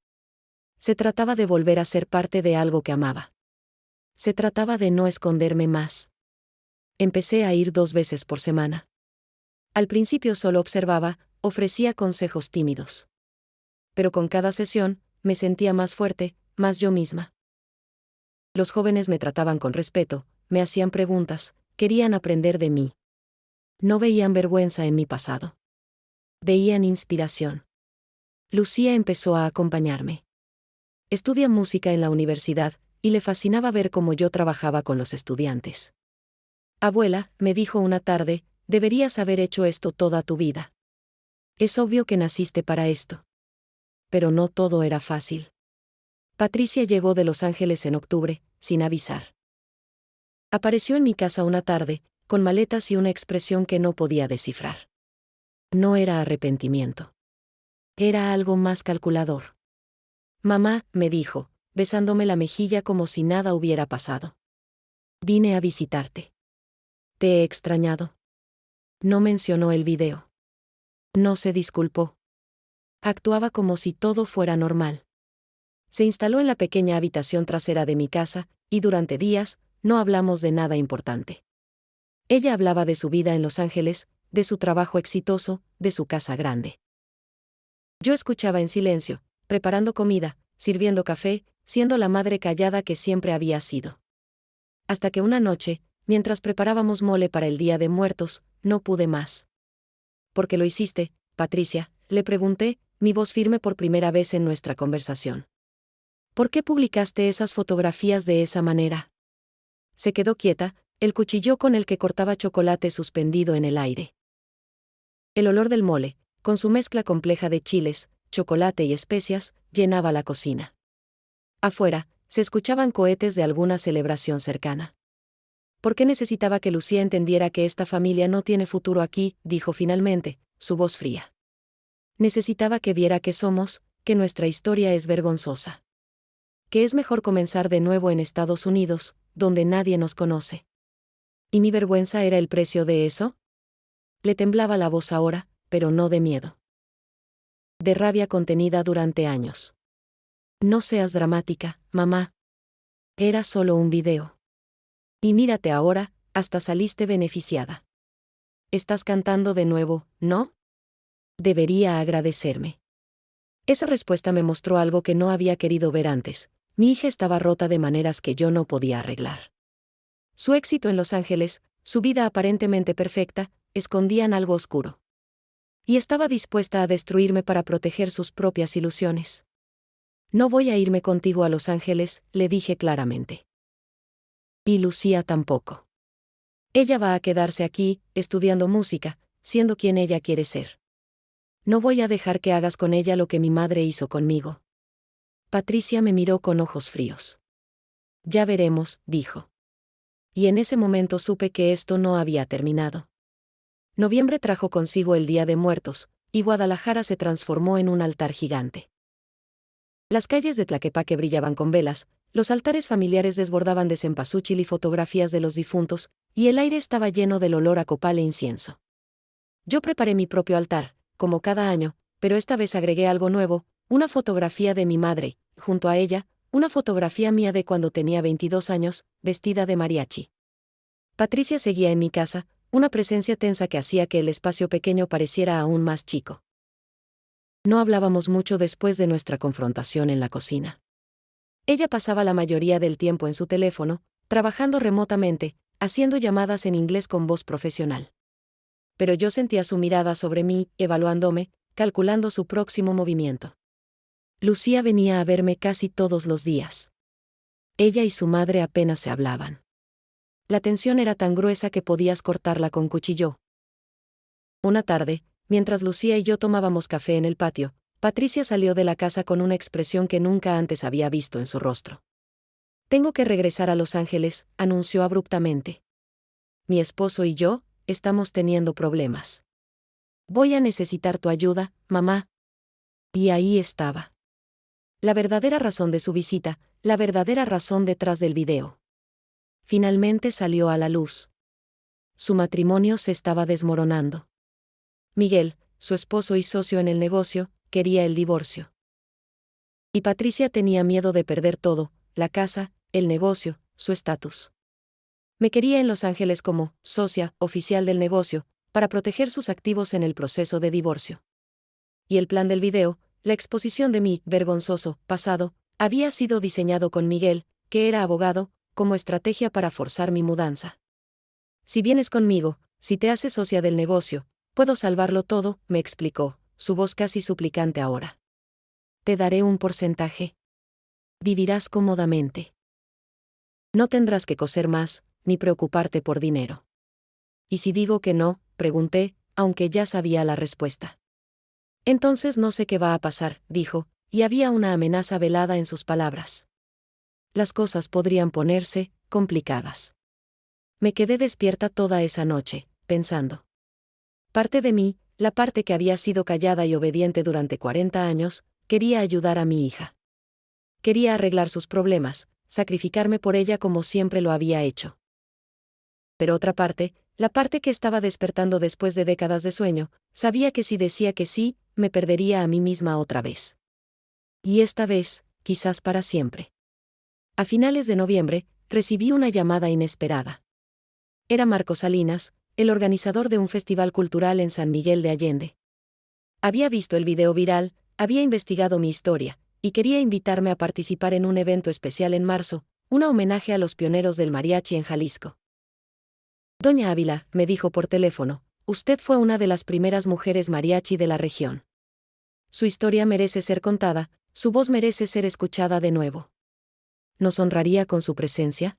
Se trataba de volver a ser parte de algo que amaba. Se trataba de no esconderme más. Empecé a ir 2 veces por semana. Al principio solo observaba, ofrecía consejos tímidos. Pero con cada sesión, me sentía más fuerte, más yo misma. Los jóvenes me trataban con respeto, me hacían preguntas, querían aprender de mí. No veían vergüenza en mi pasado. Veían inspiración. Lucía empezó a acompañarme. Estudia música en la universidad, y le fascinaba ver cómo yo trabajaba con los estudiantes. Abuela, me dijo una tarde, deberías haber hecho esto toda tu vida. Es obvio que naciste para esto. Pero no todo era fácil. Patricia llegó de Los Ángeles en octubre, sin avisar. Apareció en mi casa una tarde, con maletas y una expresión que no podía descifrar. No era arrepentimiento. Era algo más calculador. Mamá, me dijo, besándome la mejilla como si nada hubiera pasado. Vine a visitarte. Te he extrañado. No mencionó el video. No se disculpó. Actuaba como si todo fuera normal. Se instaló en la pequeña habitación trasera de mi casa, y durante días, no hablamos de nada importante. Ella hablaba de su vida en Los Ángeles, de su trabajo exitoso, de su casa grande. Yo escuchaba en silencio, preparando comida, sirviendo café, siendo la madre callada que siempre había sido. Hasta que una noche, mientras preparábamos mole para el Día de Muertos, no pude más. ¿Por qué lo hiciste, Patricia?, le pregunté, mi voz firme por primera vez en nuestra conversación. ¿Por qué publicaste esas fotografías de esa manera? Se quedó quieta, el cuchillo con el que cortaba chocolate suspendido en el aire. El olor del mole, con su mezcla compleja de chiles, chocolate y especias, llenaba la cocina. Afuera, se escuchaban cohetes de alguna celebración cercana. ¿Por qué necesitaba que Lucía entendiera que esta familia no tiene futuro aquí?, dijo finalmente, su voz fría. Necesitaba que viera que somos, que nuestra historia es vergonzosa. Que es mejor comenzar de nuevo en Estados Unidos, donde nadie nos conoce. ¿Y mi vergüenza era el precio de eso? Le temblaba la voz ahora, pero no de miedo. De rabia contenida durante años. No seas dramática, mamá. Era solo un video. Y mírate ahora, hasta saliste beneficiada. Estás cantando de nuevo, ¿no? Debería agradecerme. Esa respuesta me mostró algo que no había querido ver antes. Mi hija estaba rota de maneras que yo no podía arreglar. Su éxito en Los Ángeles, su vida aparentemente perfecta, escondían algo oscuro. Y estaba dispuesta a destruirme para proteger sus propias ilusiones. No voy a irme contigo a Los Ángeles, le dije claramente. Y Lucía tampoco. Ella va a quedarse aquí, estudiando música, siendo quien ella quiere ser. No voy a dejar que hagas con ella lo que mi madre hizo conmigo. Patricia me miró con ojos fríos. Ya veremos, dijo. Y en ese momento supe que esto no había terminado. Noviembre trajo consigo el Día de Muertos, y Guadalajara se transformó en un altar gigante. Las calles de Tlaquepaque brillaban con velas, los altares familiares desbordaban de cempasúchil y fotografías de los difuntos, y el aire estaba lleno del olor a copal e incienso. Yo preparé mi propio altar, como cada año, pero esta vez agregué algo nuevo, una fotografía de mi madre, junto a ella, una fotografía mía de cuando tenía 22 años, vestida de mariachi. Patricia seguía en mi casa, una presencia tensa que hacía que el espacio pequeño pareciera aún más chico. No hablábamos mucho después de nuestra confrontación en la cocina. Ella pasaba la mayoría del tiempo en su teléfono, trabajando remotamente, haciendo llamadas en inglés con voz profesional. Pero yo sentía su mirada sobre mí, evaluándome, calculando su próximo movimiento. Lucía venía a verme casi todos los días. Ella y su madre apenas se hablaban. La tensión era tan gruesa que podías cortarla con cuchillo. Una tarde, mientras Lucía y yo tomábamos café en el patio, Patricia salió de la casa con una expresión que nunca antes había visto en su rostro. Tengo que regresar a Los Ángeles, anunció abruptamente. Mi esposo y yo, estamos teniendo problemas. Voy a necesitar tu ayuda, mamá. Y ahí estaba. La verdadera razón de su visita, la verdadera razón detrás del video. Finalmente salió a la luz. Su matrimonio se estaba desmoronando. Miguel, su esposo y socio en el negocio, quería el divorcio. Y Patricia tenía miedo de perder todo, la casa, el negocio, su estatus. Me quería en Los Ángeles como socia oficial del negocio, para proteger sus activos en el proceso de divorcio. Y el plan del video, la exposición de mi vergonzoso pasado, había sido diseñado con Miguel, que era abogado, como estrategia para forzar mi mudanza. Si vienes conmigo, si te haces socia del negocio, puedo salvarlo todo, me explicó, su voz casi suplicante ahora. Te daré un porcentaje. Vivirás cómodamente. No tendrás que coser más, ni preocuparte por dinero. ¿Y si digo que no?, pregunté, aunque ya sabía la respuesta. Entonces no sé qué va a pasar, dijo, y había una amenaza velada en sus palabras. Las cosas podrían ponerse complicadas. Me quedé despierta toda esa noche, pensando. Parte de mí, la parte que había sido callada y obediente durante 40 años, quería ayudar a mi hija. Quería arreglar sus problemas, sacrificarme por ella como siempre lo había hecho. Pero otra parte, la parte que estaba despertando después de décadas de sueño, sabía que si decía que sí, me perdería a mí misma otra vez. Y esta vez, quizás para siempre. A finales de noviembre, recibí una llamada inesperada. Era Marco Salinas, el organizador de un festival cultural en San Miguel de Allende. Había visto el video viral, había investigado mi historia, y quería invitarme a participar en un evento especial en marzo, un homenaje a los pioneros del mariachi en Jalisco. Doña Ávila, me dijo por teléfono, usted fue una de las primeras mujeres mariachi de la región. Su historia merece ser contada, su voz merece ser escuchada de nuevo. ¿Nos honraría con su presencia?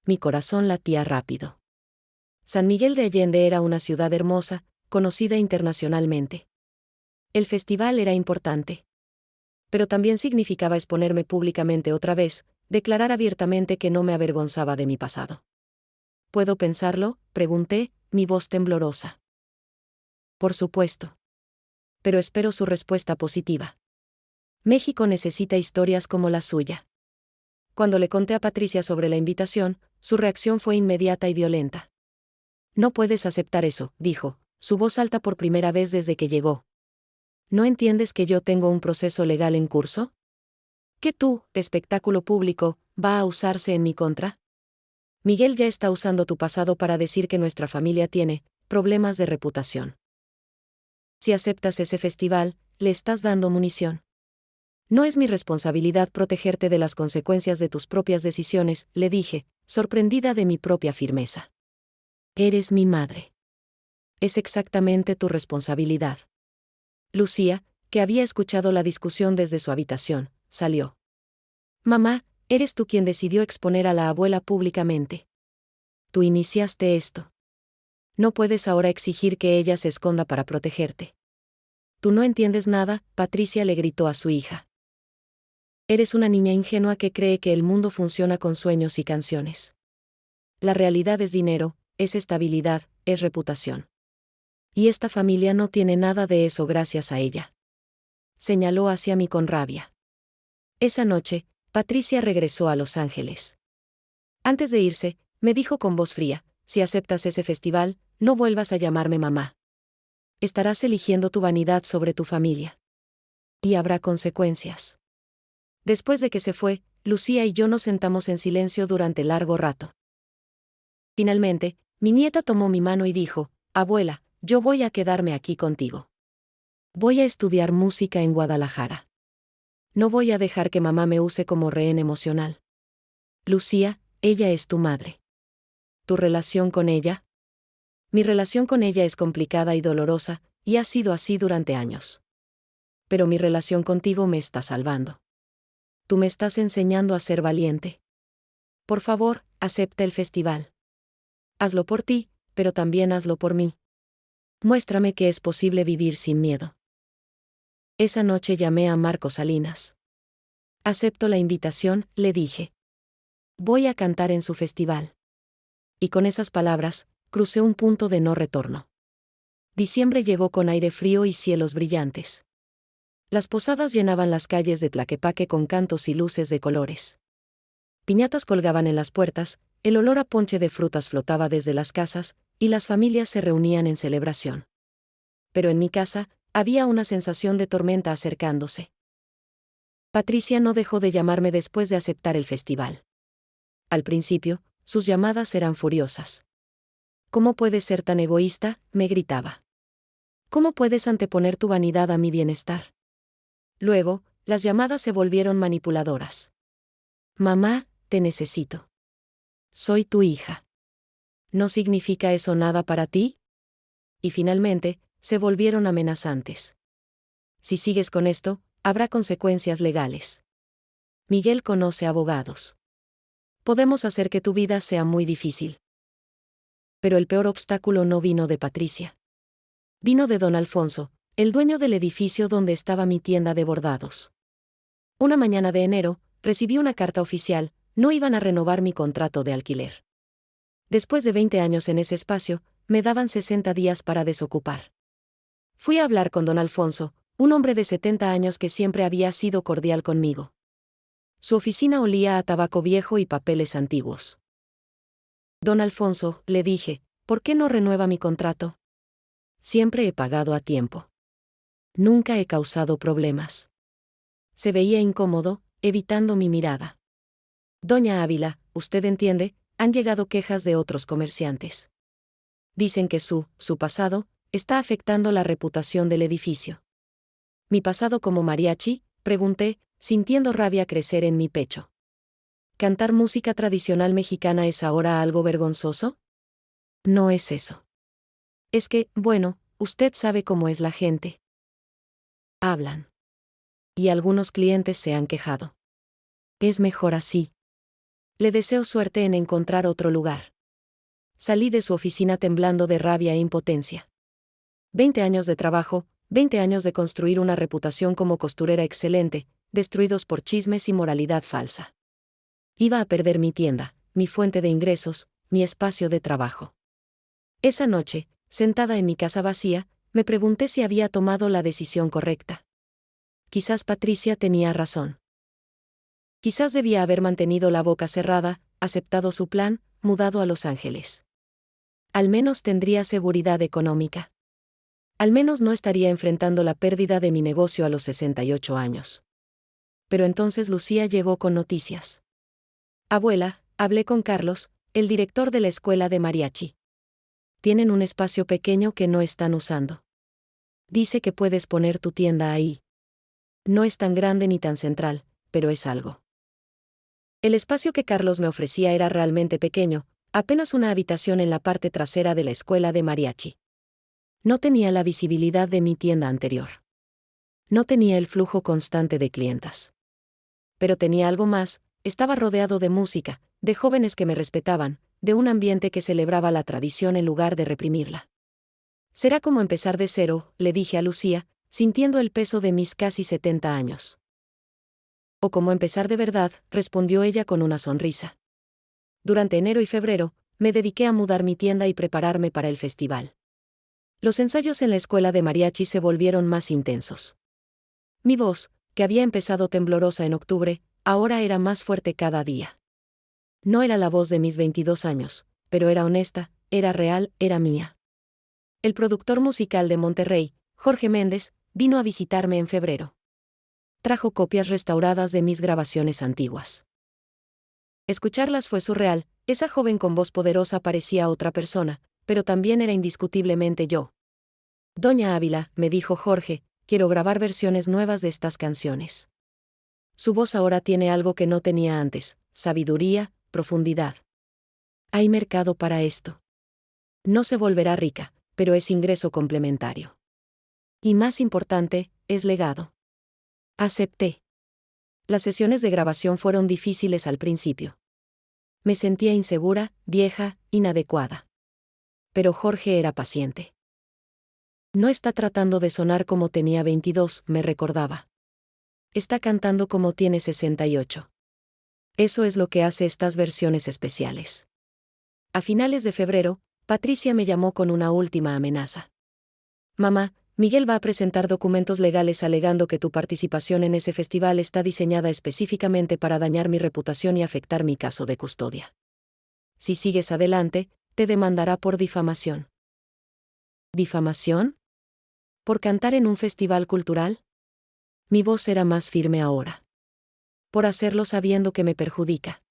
Mi corazón latía rápido. San Miguel de Allende era una ciudad hermosa, conocida internacionalmente. El festival era importante. Pero también significaba exponerme públicamente otra vez, declarar abiertamente que no me avergonzaba de mi pasado. ¿Puedo pensarlo?, pregunté, mi voz temblorosa. Por supuesto. Pero espero su respuesta positiva. México necesita historias como la suya. Cuando le conté a Patricia sobre la invitación, su reacción fue inmediata y violenta. No puedes aceptar eso, dijo, su voz alta por primera vez desde que llegó. ¿No entiendes que yo tengo un proceso legal en curso? ¿Que tu espectáculo público va a usarse en mi contra? Miguel ya está usando tu pasado para decir que nuestra familia tiene problemas de reputación. Si aceptas ese festival, le estás dando munición. No es mi responsabilidad protegerte de las consecuencias de tus propias decisiones, le dije, sorprendida de mi propia firmeza. Eres mi madre. Es exactamente tu responsabilidad. Lucía, que había escuchado la discusión desde su habitación, salió. Mamá, eres tú quien decidió exponer a la abuela públicamente. Tú iniciaste esto. No puedes ahora exigir que ella se esconda para protegerte. Tú no entiendes nada, Patricia le gritó a su hija. Eres una niña ingenua que cree que el mundo funciona con sueños y canciones. La realidad es dinero, es estabilidad, es reputación. Y esta familia no tiene nada de eso gracias a ella. Señaló hacia mí con rabia. Esa noche, Patricia regresó a Los Ángeles. Antes de irse, me dijo con voz fría, si aceptas ese festival, no vuelvas a llamarme mamá. Estarás eligiendo tu vanidad sobre tu familia. Y habrá consecuencias. Después de que se fue, Lucía y yo nos sentamos en silencio durante largo rato. Finalmente, mi nieta tomó mi mano y dijo, abuela, yo voy a quedarme aquí contigo. Voy a estudiar música en Guadalajara. No voy a dejar que mamá me use como rehén emocional. Lucía, ella es tu madre. ¿Tu relación con ella? Mi relación con ella es complicada y dolorosa, y ha sido así durante años. Pero mi relación contigo me está salvando. Tú me estás enseñando a ser valiente. Por favor, acepta el festival. Hazlo por ti, pero también hazlo por mí. Muéstrame que es posible vivir sin miedo. Esa noche llamé a Marco Salinas. Acepto la invitación, le dije. Voy a cantar en su festival. Y con esas palabras, crucé un punto de no retorno. Diciembre llegó con aire frío y cielos brillantes. Las posadas llenaban las calles de Tlaquepaque con cantos y luces de colores. Piñatas colgaban en las puertas, el olor a ponche de frutas flotaba desde las casas, y las familias se reunían en celebración. Pero en mi casa, había una sensación de tormenta acercándose. Patricia no dejó de llamarme después de aceptar el festival. Al principio, sus llamadas eran furiosas. ¿Cómo puedes ser tan egoísta?, me gritaba. ¿Cómo puedes anteponer tu vanidad a mi bienestar? Luego, las llamadas se volvieron manipuladoras. Mamá, te necesito. Soy tu hija. ¿No significa eso nada para ti? Y finalmente, se volvieron amenazantes. Si sigues con esto, habrá consecuencias legales. Miguel conoce abogados. Podemos hacer que tu vida sea muy difícil. Pero el peor obstáculo no vino de Patricia. Vino de don Alfonso, el dueño del edificio donde estaba mi tienda de bordados. Una mañana de enero, recibí una carta oficial, no iban a renovar mi contrato de alquiler. Después de 20 años en ese espacio, me daban 60 días para desocupar. Fui a hablar con don Alfonso, un hombre de 70 años que siempre había sido cordial conmigo. Su oficina olía a tabaco viejo y papeles antiguos. Don Alfonso, le dije, ¿por qué no renueva mi contrato? Siempre he pagado a tiempo. Nunca he causado problemas. Se veía incómodo, evitando mi mirada. Doña Ávila, usted entiende, han llegado quejas de otros comerciantes. Dicen que su pasado, está afectando la reputación del edificio. ¿Mi pasado como mariachi?, pregunté, sintiendo rabia crecer en mi pecho. ¿Cantar música tradicional mexicana es ahora algo vergonzoso? No es eso. Es que, bueno, usted sabe cómo es la gente. Hablan. Y algunos clientes se han quejado. Es mejor así. Le deseo suerte en encontrar otro lugar. Salí de su oficina temblando de rabia e impotencia. 20 años de trabajo, 20 años de construir una reputación como costurera excelente, destruidos por chismes y moralidad falsa. Iba a perder mi tienda, mi fuente de ingresos, mi espacio de trabajo. Esa noche, sentada en mi casa vacía, me pregunté si había tomado la decisión correcta. Quizás Patricia tenía razón. Quizás debía haber mantenido la boca cerrada, aceptado su plan, mudado a Los Ángeles. Al menos tendría seguridad económica. Al menos no estaría enfrentando la pérdida de mi negocio a los 68 años. Pero entonces Lucía llegó con noticias. Abuela, hablé con Carlos, el director de la escuela de mariachi. Tienen un espacio pequeño que no están usando. Dice que puedes poner tu tienda ahí. No es tan grande ni tan central, pero es algo. El espacio que Carlos me ofrecía era realmente pequeño, apenas una habitación en la parte trasera de la escuela de mariachi. No tenía la visibilidad de mi tienda anterior. No tenía el flujo constante de clientas. Pero tenía algo más, estaba rodeado de música, de jóvenes que me respetaban, de un ambiente que celebraba la tradición en lugar de reprimirla. Será como empezar de cero, le dije a Lucía, sintiendo el peso de mis casi 70 años. O como empezar de verdad, respondió ella con una sonrisa. Durante enero y febrero, me dediqué a mudar mi tienda y prepararme para el festival. Los ensayos en la escuela de mariachi se volvieron más intensos. Mi voz, que había empezado temblorosa en octubre, ahora era más fuerte cada día. No era la voz de mis 22 años, pero era honesta, era real, era mía. El productor musical de Monterrey, Jorge Méndez, vino a visitarme en febrero. Trajo copias restauradas de mis grabaciones antiguas. Escucharlas fue surreal, esa joven con voz poderosa parecía otra persona, pero también era indiscutiblemente yo. Doña Ávila, me dijo Jorge, quiero grabar versiones nuevas de estas canciones. Su voz ahora tiene algo que no tenía antes, sabiduría, profundidad. Hay mercado para esto. No se volverá rica, pero es ingreso complementario. Y más importante, es legado. Acepté. Las sesiones de grabación fueron difíciles al principio. Me sentía insegura, vieja, inadecuada. Pero Jorge era paciente. No está tratando de sonar como tenía 22, me recordaba. Está cantando como tiene 68. Eso es lo que hace estas versiones especiales. A finales de febrero, Patricia me llamó con una última amenaza. Mamá, Miguel va a presentar documentos legales alegando que tu participación en ese festival está diseñada específicamente para dañar mi reputación y afectar mi caso de custodia. Si sigues adelante, te demandará por difamación. ¿Difamación? ¿Por cantar en un festival cultural? Mi voz era más firme ahora. Por hacerlo sabiendo que me perjudica.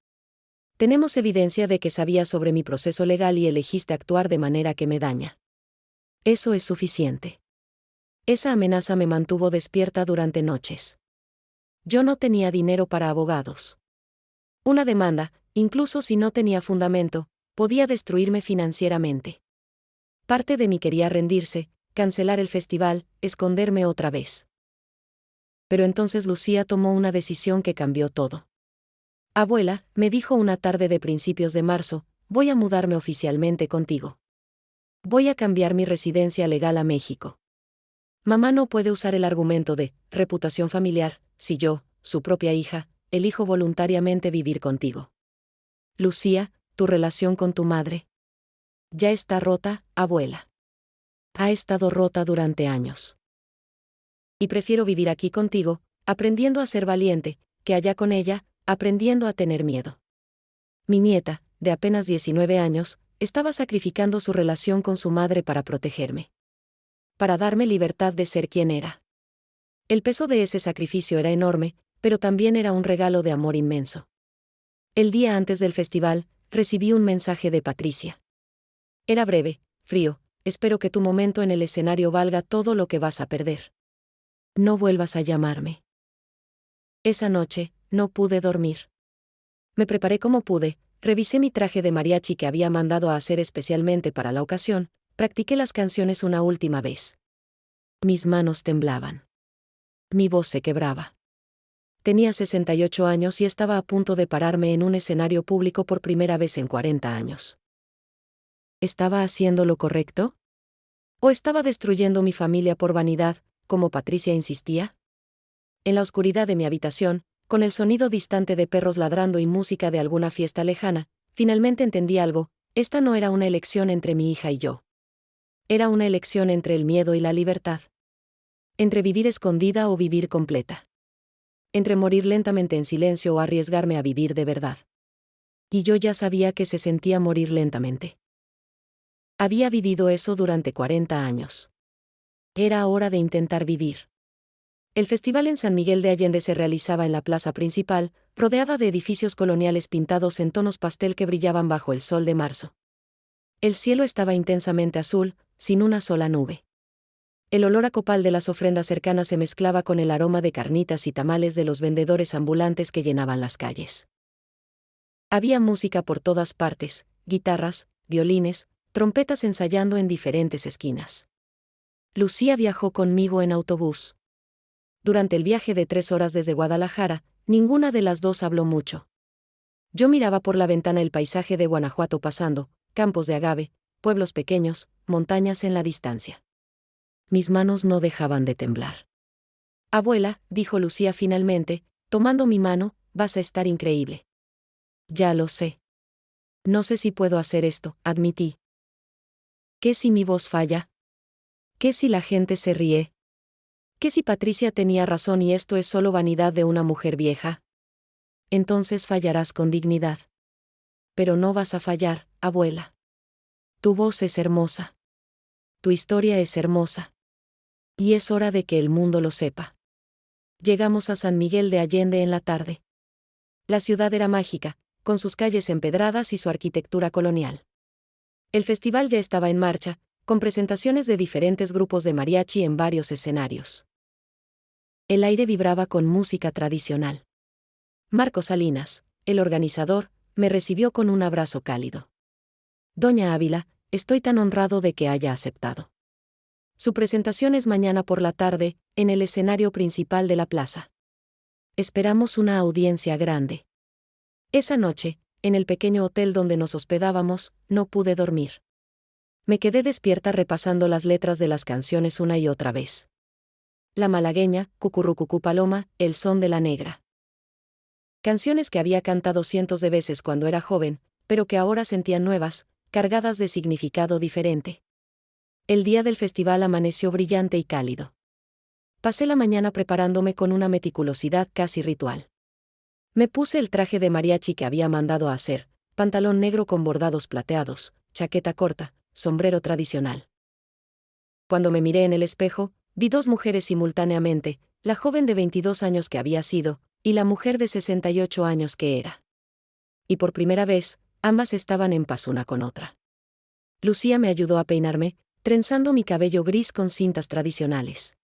Tenemos evidencia de que sabías sobre mi proceso legal y elegiste actuar de manera que me daña. Eso es suficiente. Esa amenaza me mantuvo despierta durante noches. Yo no tenía dinero para abogados. Una demanda, incluso si no tenía fundamento, podía destruirme financieramente. Parte de mí quería rendirse, cancelar el festival, esconderme otra vez. Pero entonces Lucía tomó una decisión que cambió todo. Abuela, me dijo una tarde de principios de marzo, voy a mudarme oficialmente contigo. Voy a cambiar mi residencia legal a México. Mamá no puede usar el argumento de reputación familiar, si yo, su propia hija, elijo voluntariamente vivir contigo. Lucía, tu relación con tu madre. Ya está rota, abuela. Ha estado rota durante años. Y prefiero vivir aquí contigo, aprendiendo a ser valiente, que allá con ella, aprendiendo a tener miedo. Mi nieta, de apenas 19 años, estaba sacrificando su relación con su madre para protegerme. Para darme libertad de ser quien era. El peso de ese sacrificio era enorme, pero también era un regalo de amor inmenso. El día antes del festival, recibí un mensaje de Patricia. Era breve, frío, espero que tu momento en el escenario valga todo lo que vas a perder. No vuelvas a llamarme. Esa noche, no pude dormir. Me preparé como pude, revisé mi traje de mariachi que había mandado a hacer especialmente para la ocasión, practiqué las canciones una última vez. Mis manos temblaban. Mi voz se quebraba. Tenía 68 años y estaba a punto de pararme en un escenario público por primera vez en 40 años. ¿Estaba haciendo lo correcto? ¿O estaba destruyendo mi familia por vanidad, como Patricia insistía? En la oscuridad de mi habitación, con el sonido distante de perros ladrando y música de alguna fiesta lejana, finalmente entendí algo: esta no era una elección entre mi hija y yo. Era una elección entre el miedo y la libertad. Entre vivir escondida o vivir completa. Entre morir lentamente en silencio o arriesgarme a vivir de verdad. Y yo ya sabía que se sentía morir lentamente. Había vivido eso durante 40 años. Era hora de intentar vivir. El festival en San Miguel de Allende se realizaba en la plaza principal, rodeada de edificios coloniales pintados en tonos pastel que brillaban bajo el sol de marzo. El cielo estaba intensamente azul, sin una sola nube. El olor a copal de las ofrendas cercanas se mezclaba con el aroma de carnitas y tamales de los vendedores ambulantes que llenaban las calles. Había música por todas partes, guitarras, violines, trompetas ensayando en diferentes esquinas. Lucía viajó conmigo en autobús. Durante el viaje de 3 horas desde Guadalajara, ninguna de las dos habló mucho. Yo miraba por la ventana el paisaje de Guanajuato pasando, campos de agave, pueblos pequeños, montañas en la distancia. Mis manos no dejaban de temblar. Abuela, dijo Lucía finalmente, tomando mi mano, vas a estar increíble. Ya lo sé. No sé si puedo hacer esto, admití. ¿Qué si mi voz falla? ¿Qué si la gente se ríe? ¿Qué si Patricia tenía razón y esto es solo vanidad de una mujer vieja? Entonces fallarás con dignidad. Pero no vas a fallar, abuela. Tu voz es hermosa. Tu historia es hermosa. Y es hora de que el mundo lo sepa. Llegamos a San Miguel de Allende en la tarde. La ciudad era mágica, con sus calles empedradas y su arquitectura colonial. El festival ya estaba en marcha, con presentaciones de diferentes grupos de mariachi en varios escenarios. El aire vibraba con música tradicional. Marco Salinas, el organizador, me recibió con un abrazo cálido. Doña Ávila, estoy tan honrado de que haya aceptado. Su presentación es mañana por la tarde, en el escenario principal de la plaza. Esperamos una audiencia grande. Esa noche, en el pequeño hotel donde nos hospedábamos, no pude dormir. Me quedé despierta repasando las letras de las canciones una y otra vez. La malagueña, Cucurrucucú Paloma, El son de la negra. Canciones que había cantado cientos de veces cuando era joven, pero que ahora sentía nuevas, cargadas de significado diferente. El día del festival amaneció brillante y cálido. Pasé la mañana preparándome con una meticulosidad casi ritual. Me puse el traje de mariachi que había mandado a hacer, pantalón negro con bordados plateados, chaqueta corta, sombrero tradicional. Cuando me miré en el espejo, vi 2 mujeres simultáneamente, la joven de 22 años que había sido, y la mujer de 68 años que era. Y por primera vez, ambas estaban en paz una con otra. Lucía me ayudó a peinarme, trenzando mi cabello gris con cintas tradicionales.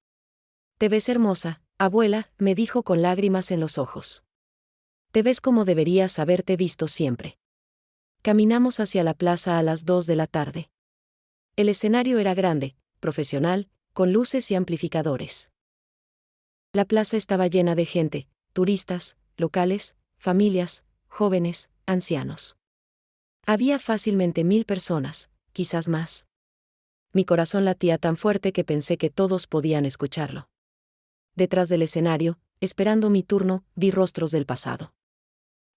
Te ves hermosa, abuela, me dijo con lágrimas en los ojos. Te ves como deberías haberte visto siempre. Caminamos hacia la plaza a las 2 de la tarde. El escenario era grande, profesional, con luces y amplificadores. La plaza estaba llena de gente, turistas, locales, familias, jóvenes, ancianos. Había fácilmente 1000 personas, quizás más. Mi corazón latía tan fuerte que pensé que todos podían escucharlo. Detrás del escenario, esperando mi turno, vi rostros del pasado.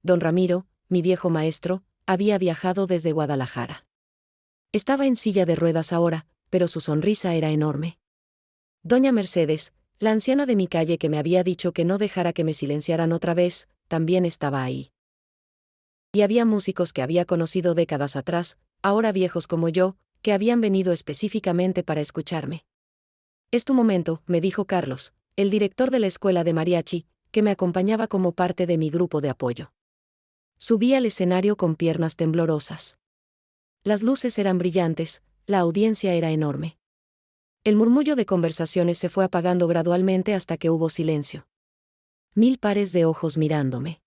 Don Ramiro, mi viejo maestro, había viajado desde Guadalajara. Estaba en silla de ruedas ahora, pero su sonrisa era enorme. Doña Mercedes, la anciana de mi calle que me había dicho que no dejara que me silenciaran otra vez, también estaba ahí. Y había músicos que había conocido décadas atrás, ahora viejos como yo, que habían venido específicamente para escucharme. Es tu momento, me dijo Carlos, el director de la escuela de mariachi, que me acompañaba como parte de mi grupo de apoyo. Subí al escenario con piernas temblorosas. Las luces eran brillantes, la audiencia era enorme. El murmullo de conversaciones se fue apagando gradualmente hasta que hubo silencio. 1000 pares de ojos mirándome.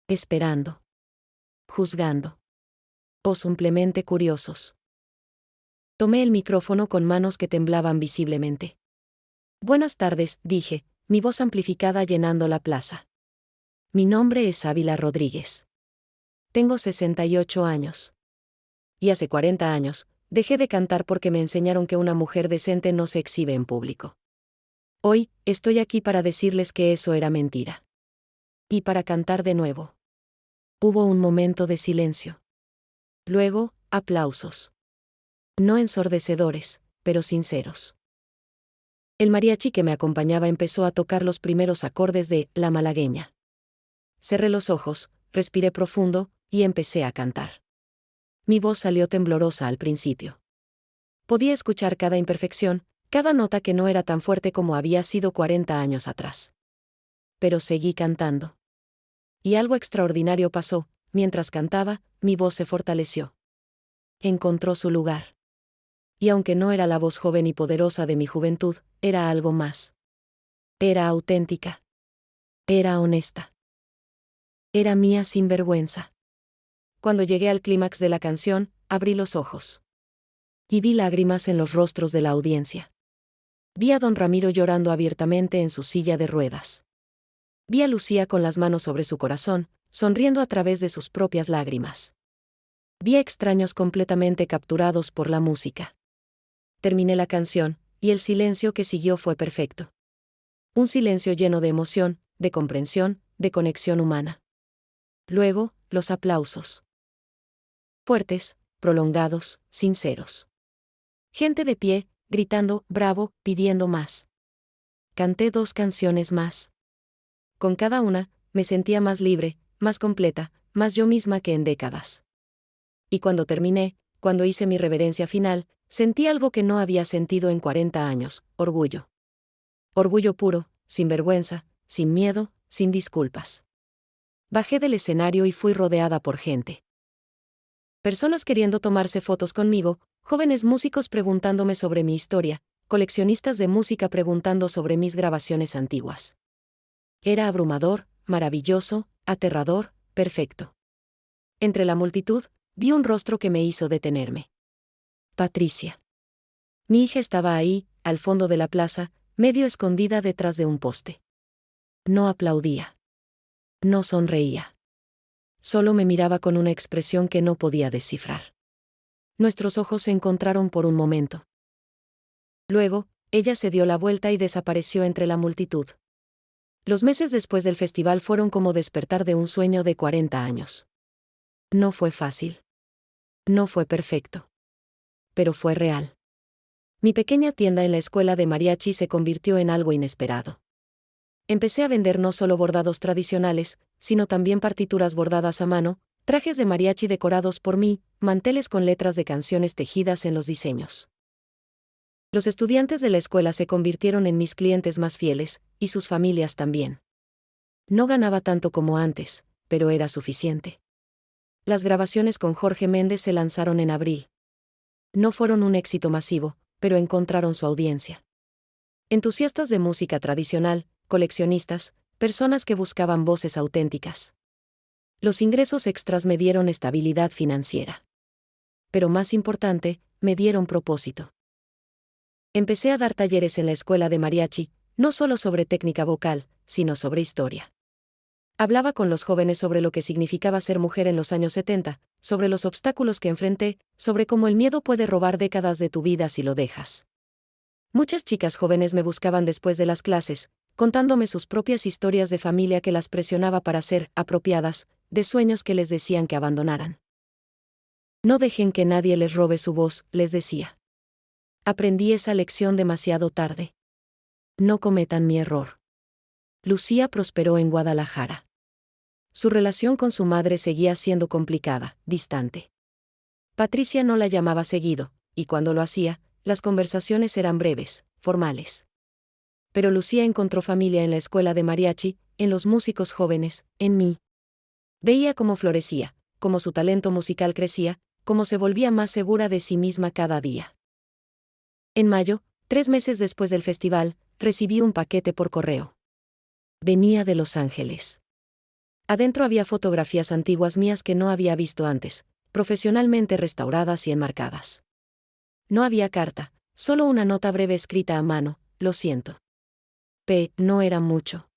Esperando. Juzgando. O simplemente curiosos. Tomé el micrófono con manos que temblaban visiblemente. Buenas tardes, dije, mi voz amplificada llenando la plaza. Mi nombre es Ávila Rodríguez. Tengo 68 años. Y hace 40 años, dejé de cantar porque me enseñaron que una mujer decente no se exhibe en público. Hoy, estoy aquí para decirles que eso era mentira. Y para cantar de nuevo. Hubo un momento de silencio. Luego, aplausos. No ensordecedores, pero sinceros. El mariachi que me acompañaba empezó a tocar los primeros acordes de La Malagueña. Cerré los ojos, respiré profundo, y empecé a cantar. Mi voz salió temblorosa al principio. Podía escuchar cada imperfección, cada nota que no era tan fuerte como había sido 40 años atrás. Pero seguí cantando. Y algo extraordinario pasó: mientras cantaba, mi voz se fortaleció. Encontró su lugar. Y aunque no era la voz joven y poderosa de mi juventud, era algo más. Era auténtica. Era honesta. Era mía sin vergüenza. Cuando llegué al clímax de la canción, abrí los ojos. Y vi lágrimas en los rostros de la audiencia. Vi a don Ramiro llorando abiertamente en su silla de ruedas. Vi a Lucía con las manos sobre su corazón, sonriendo a través de sus propias lágrimas. Vi a extraños completamente capturados por la música. Terminé la canción, y el silencio que siguió fue perfecto. Un silencio lleno de emoción, de comprensión, de conexión humana. Luego, los aplausos. Fuertes, prolongados, sinceros. Gente de pie, gritando, bravo, pidiendo más. Canté 2 canciones más. Con cada una, me sentía más libre, más completa, más yo misma que en décadas. Y cuando terminé, cuando hice mi reverencia final, sentí algo que no había sentido en 40 años: orgullo. Orgullo puro, sin vergüenza, sin miedo, sin disculpas. Bajé del escenario y fui rodeada por gente. Personas queriendo tomarse fotos conmigo, jóvenes músicos preguntándome sobre mi historia, coleccionistas de música preguntando sobre mis grabaciones antiguas. Era abrumador, maravilloso, aterrador, perfecto. Entre la multitud, vi un rostro que me hizo detenerme. Patricia. Mi hija estaba ahí, al fondo de la plaza, medio escondida detrás de un poste. No aplaudía. No sonreía. Solo me miraba con una expresión que no podía descifrar. Nuestros ojos se encontraron por un momento. Luego, ella se dio la vuelta y desapareció entre la multitud. Los meses después del festival fueron como despertar de un sueño de 40 años. No fue fácil. No fue perfecto. Pero fue real. Mi pequeña tienda en la escuela de mariachi se convirtió en algo inesperado. Empecé a vender no solo bordados tradicionales, sino también partituras bordadas a mano, trajes de mariachi decorados por mí, manteles con letras de canciones tejidas en los diseños. Los estudiantes de la escuela se convirtieron en mis clientes más fieles, y sus familias también. No ganaba tanto como antes, pero era suficiente. Las grabaciones con Jorge Méndez se lanzaron en abril. No fueron un éxito masivo, pero encontraron su audiencia. Entusiastas de música tradicional, coleccionistas, personas que buscaban voces auténticas. Los ingresos extras me dieron estabilidad financiera. Pero más importante, me dieron propósito. Empecé a dar talleres en la escuela de mariachi, no solo sobre técnica vocal, sino sobre historia. Hablaba con los jóvenes sobre lo que significaba ser mujer en los años 70, sobre los obstáculos que enfrenté, sobre cómo el miedo puede robar décadas de tu vida si lo dejas. Muchas chicas jóvenes me buscaban después de las clases, contándome sus propias historias de familia que las presionaba para ser apropiadas, de sueños que les decían que abandonaran. No dejen que nadie les robe su voz, les decía. Aprendí esa lección demasiado tarde. No cometan mi error. Lucía prosperó en Guadalajara. Su relación con su madre seguía siendo complicada, distante. Patricia no la llamaba seguido, y cuando lo hacía, las conversaciones eran breves, formales. Pero Lucía encontró familia en la escuela de mariachi, en los músicos jóvenes, en mí. Veía cómo florecía, cómo su talento musical crecía, cómo se volvía más segura de sí misma cada día. En mayo, 3 meses después del festival, recibí un paquete por correo. Venía de Los Ángeles. Adentro había fotografías antiguas mías que no había visto antes, profesionalmente restauradas y enmarcadas. No había carta, solo una nota breve escrita a mano: lo siento. No era mucho.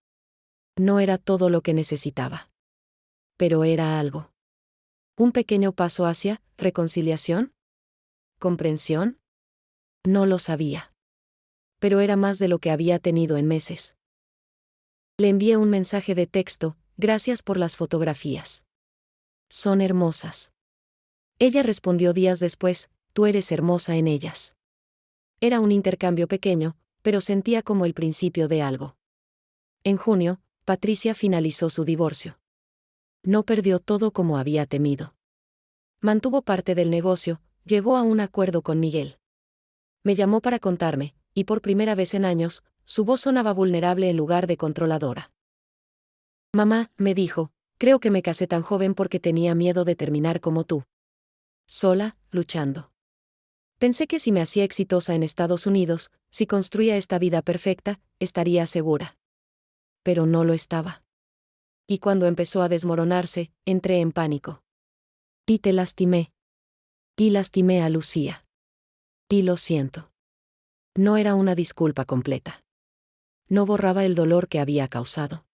No era todo lo que necesitaba. Pero era algo. ¿Un pequeño paso hacia reconciliación? ¿Comprensión? No lo sabía. Pero era más de lo que había tenido en meses. Le envié un mensaje de texto: gracias por las fotografías. Son hermosas. Ella respondió días después: tú eres hermosa en ellas. Era un intercambio pequeño, pero sentía como el principio de algo. En junio, Patricia finalizó su divorcio. No perdió todo como había temido. Mantuvo parte del negocio, llegó a un acuerdo con Miguel. Me llamó para contarme, y por primera vez en años, su voz sonaba vulnerable en lugar de controladora. Mamá, me dijo, creo que me casé tan joven porque tenía miedo de terminar como tú. Sola, luchando. Pensé que si me hacía exitosa en Estados Unidos, si construía esta vida perfecta, estaría segura. Pero no lo estaba. Y cuando empezó a desmoronarse, entré en pánico. Y te lastimé. Y lastimé a Lucía. Y lo siento. No era una disculpa completa. No borraba el dolor que había causado.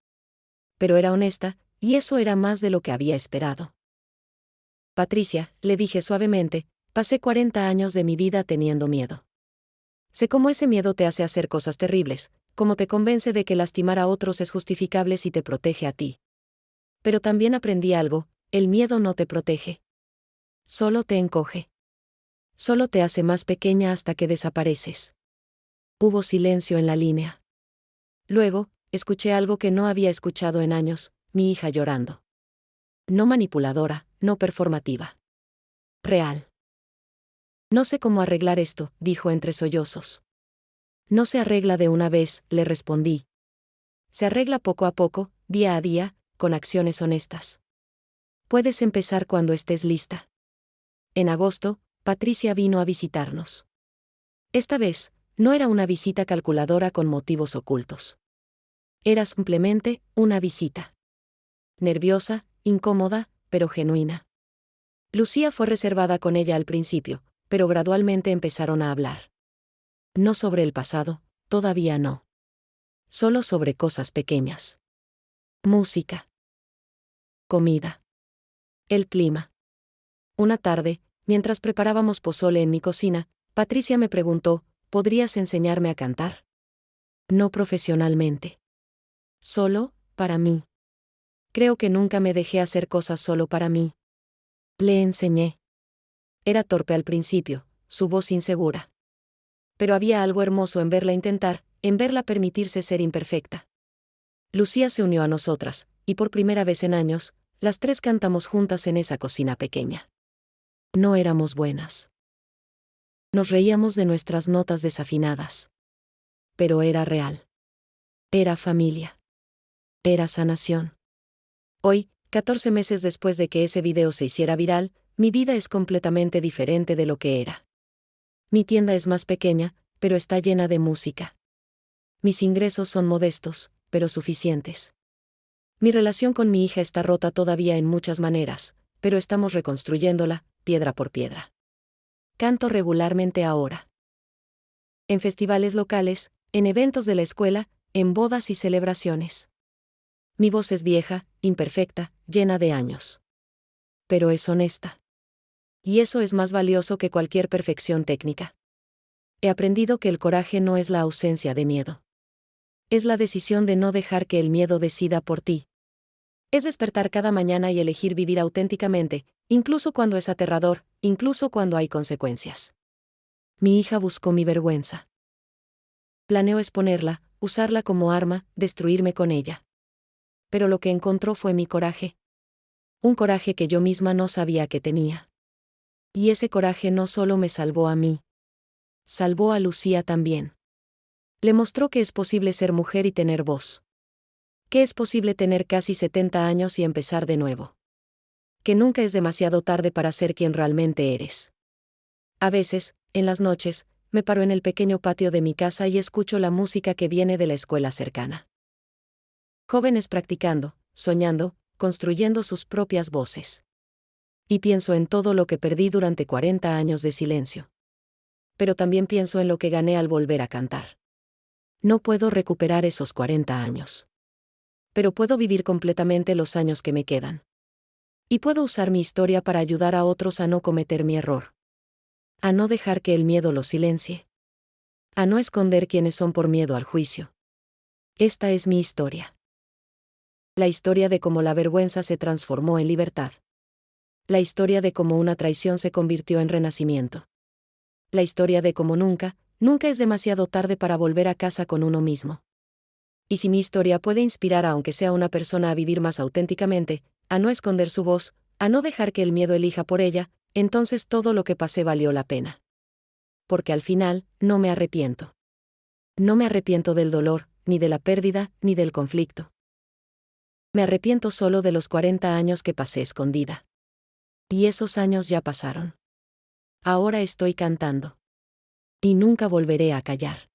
Pero era honesta, y eso era más de lo que había esperado. Patricia, le dije suavemente, pasé 40 años de mi vida teniendo miedo. Sé cómo ese miedo te hace hacer cosas terribles, cómo te convence de que lastimar a otros es justificable si te protege a ti. Pero también aprendí algo: el miedo no te protege. Solo te encoge. Solo te hace más pequeña hasta que desapareces. Hubo silencio en la línea. Luego, escuché algo que no había escuchado en años: mi hija llorando. No manipuladora, no performativa. Real. No sé cómo arreglar esto, dijo entre sollozos. No se arregla de una vez, le respondí. Se arregla poco a poco, día a día, con acciones honestas. Puedes empezar cuando estés lista. En agosto, Patricia vino a visitarnos. Esta vez, no era una visita calculadora con motivos ocultos. Era simplemente una visita. Nerviosa, incómoda, pero genuina. Lucía fue reservada con ella al principio, pero gradualmente empezaron a hablar. No sobre el pasado, todavía no. Solo sobre cosas pequeñas. Música. Comida. El clima. Una tarde, mientras preparábamos pozole en mi cocina, Patricia me preguntó: ¿podrías enseñarme a cantar? No profesionalmente. Solo, para mí. Creo que nunca me dejé hacer cosas solo para mí. Le enseñé. Era torpe al principio, su voz insegura. Pero había algo hermoso en verla intentar, en verla permitirse ser imperfecta. Lucía se unió a nosotras, y por primera vez en años, las tres cantamos juntas en esa cocina pequeña. No éramos buenas. Nos reíamos de nuestras notas desafinadas. Pero era real. Era familia. Era sanación. Hoy, 14 meses después de que ese video se hiciera viral, mi vida es completamente diferente de lo que era. Mi tienda es más pequeña, pero está llena de música. Mis ingresos son modestos, pero suficientes. Mi relación con mi hija está rota todavía en muchas maneras, pero estamos reconstruyéndola, piedra por piedra. Canto regularmente ahora. En festivales locales, en eventos de la escuela, en bodas y celebraciones. Mi voz es vieja, imperfecta, llena de años. Pero es honesta. Y eso es más valioso que cualquier perfección técnica. He aprendido que el coraje no es la ausencia de miedo. Es la decisión de no dejar que el miedo decida por ti. Es despertar cada mañana y elegir vivir auténticamente, incluso cuando es aterrador, incluso cuando hay consecuencias. Mi hija buscó mi vergüenza. Planeó exponerla, usarla como arma, destruirme con ella. Pero lo que encontró fue mi coraje. Un coraje que yo misma no sabía que tenía. Y ese coraje no solo me salvó a mí. Salvó a Lucía también. Le mostró que es posible ser mujer y tener voz. Que es posible tener casi 70 años y empezar de nuevo. Que nunca es demasiado tarde para ser quien realmente eres. A veces, en las noches, me paro en el pequeño patio de mi casa y escucho la música que viene de la escuela cercana. Jóvenes practicando, soñando, construyendo sus propias voces. Y pienso en todo lo que perdí durante 40 años de silencio. Pero también pienso en lo que gané al volver a cantar. No puedo recuperar esos 40 años. pero puedo vivir completamente los años que me quedan. Y puedo usar mi historia para ayudar a otros a no cometer mi error. A no dejar que el miedo los silencie. A no esconder quiénes son por miedo al juicio. Esta es mi historia. La historia de cómo la vergüenza se transformó en libertad. La historia de cómo una traición se convirtió en renacimiento. La historia de cómo nunca es demasiado tarde para volver a casa con uno mismo. Y si mi historia puede inspirar a aunque sea una persona a vivir más auténticamente, a no esconder su voz, a no dejar que el miedo elija por ella, entonces todo lo que pasé valió la pena. Porque al final, no me arrepiento. No me arrepiento del dolor, ni de la pérdida, ni del conflicto. Me arrepiento solo de los 40 años que pasé escondida. Y esos años ya pasaron. Ahora estoy cantando. Y nunca volveré a callar.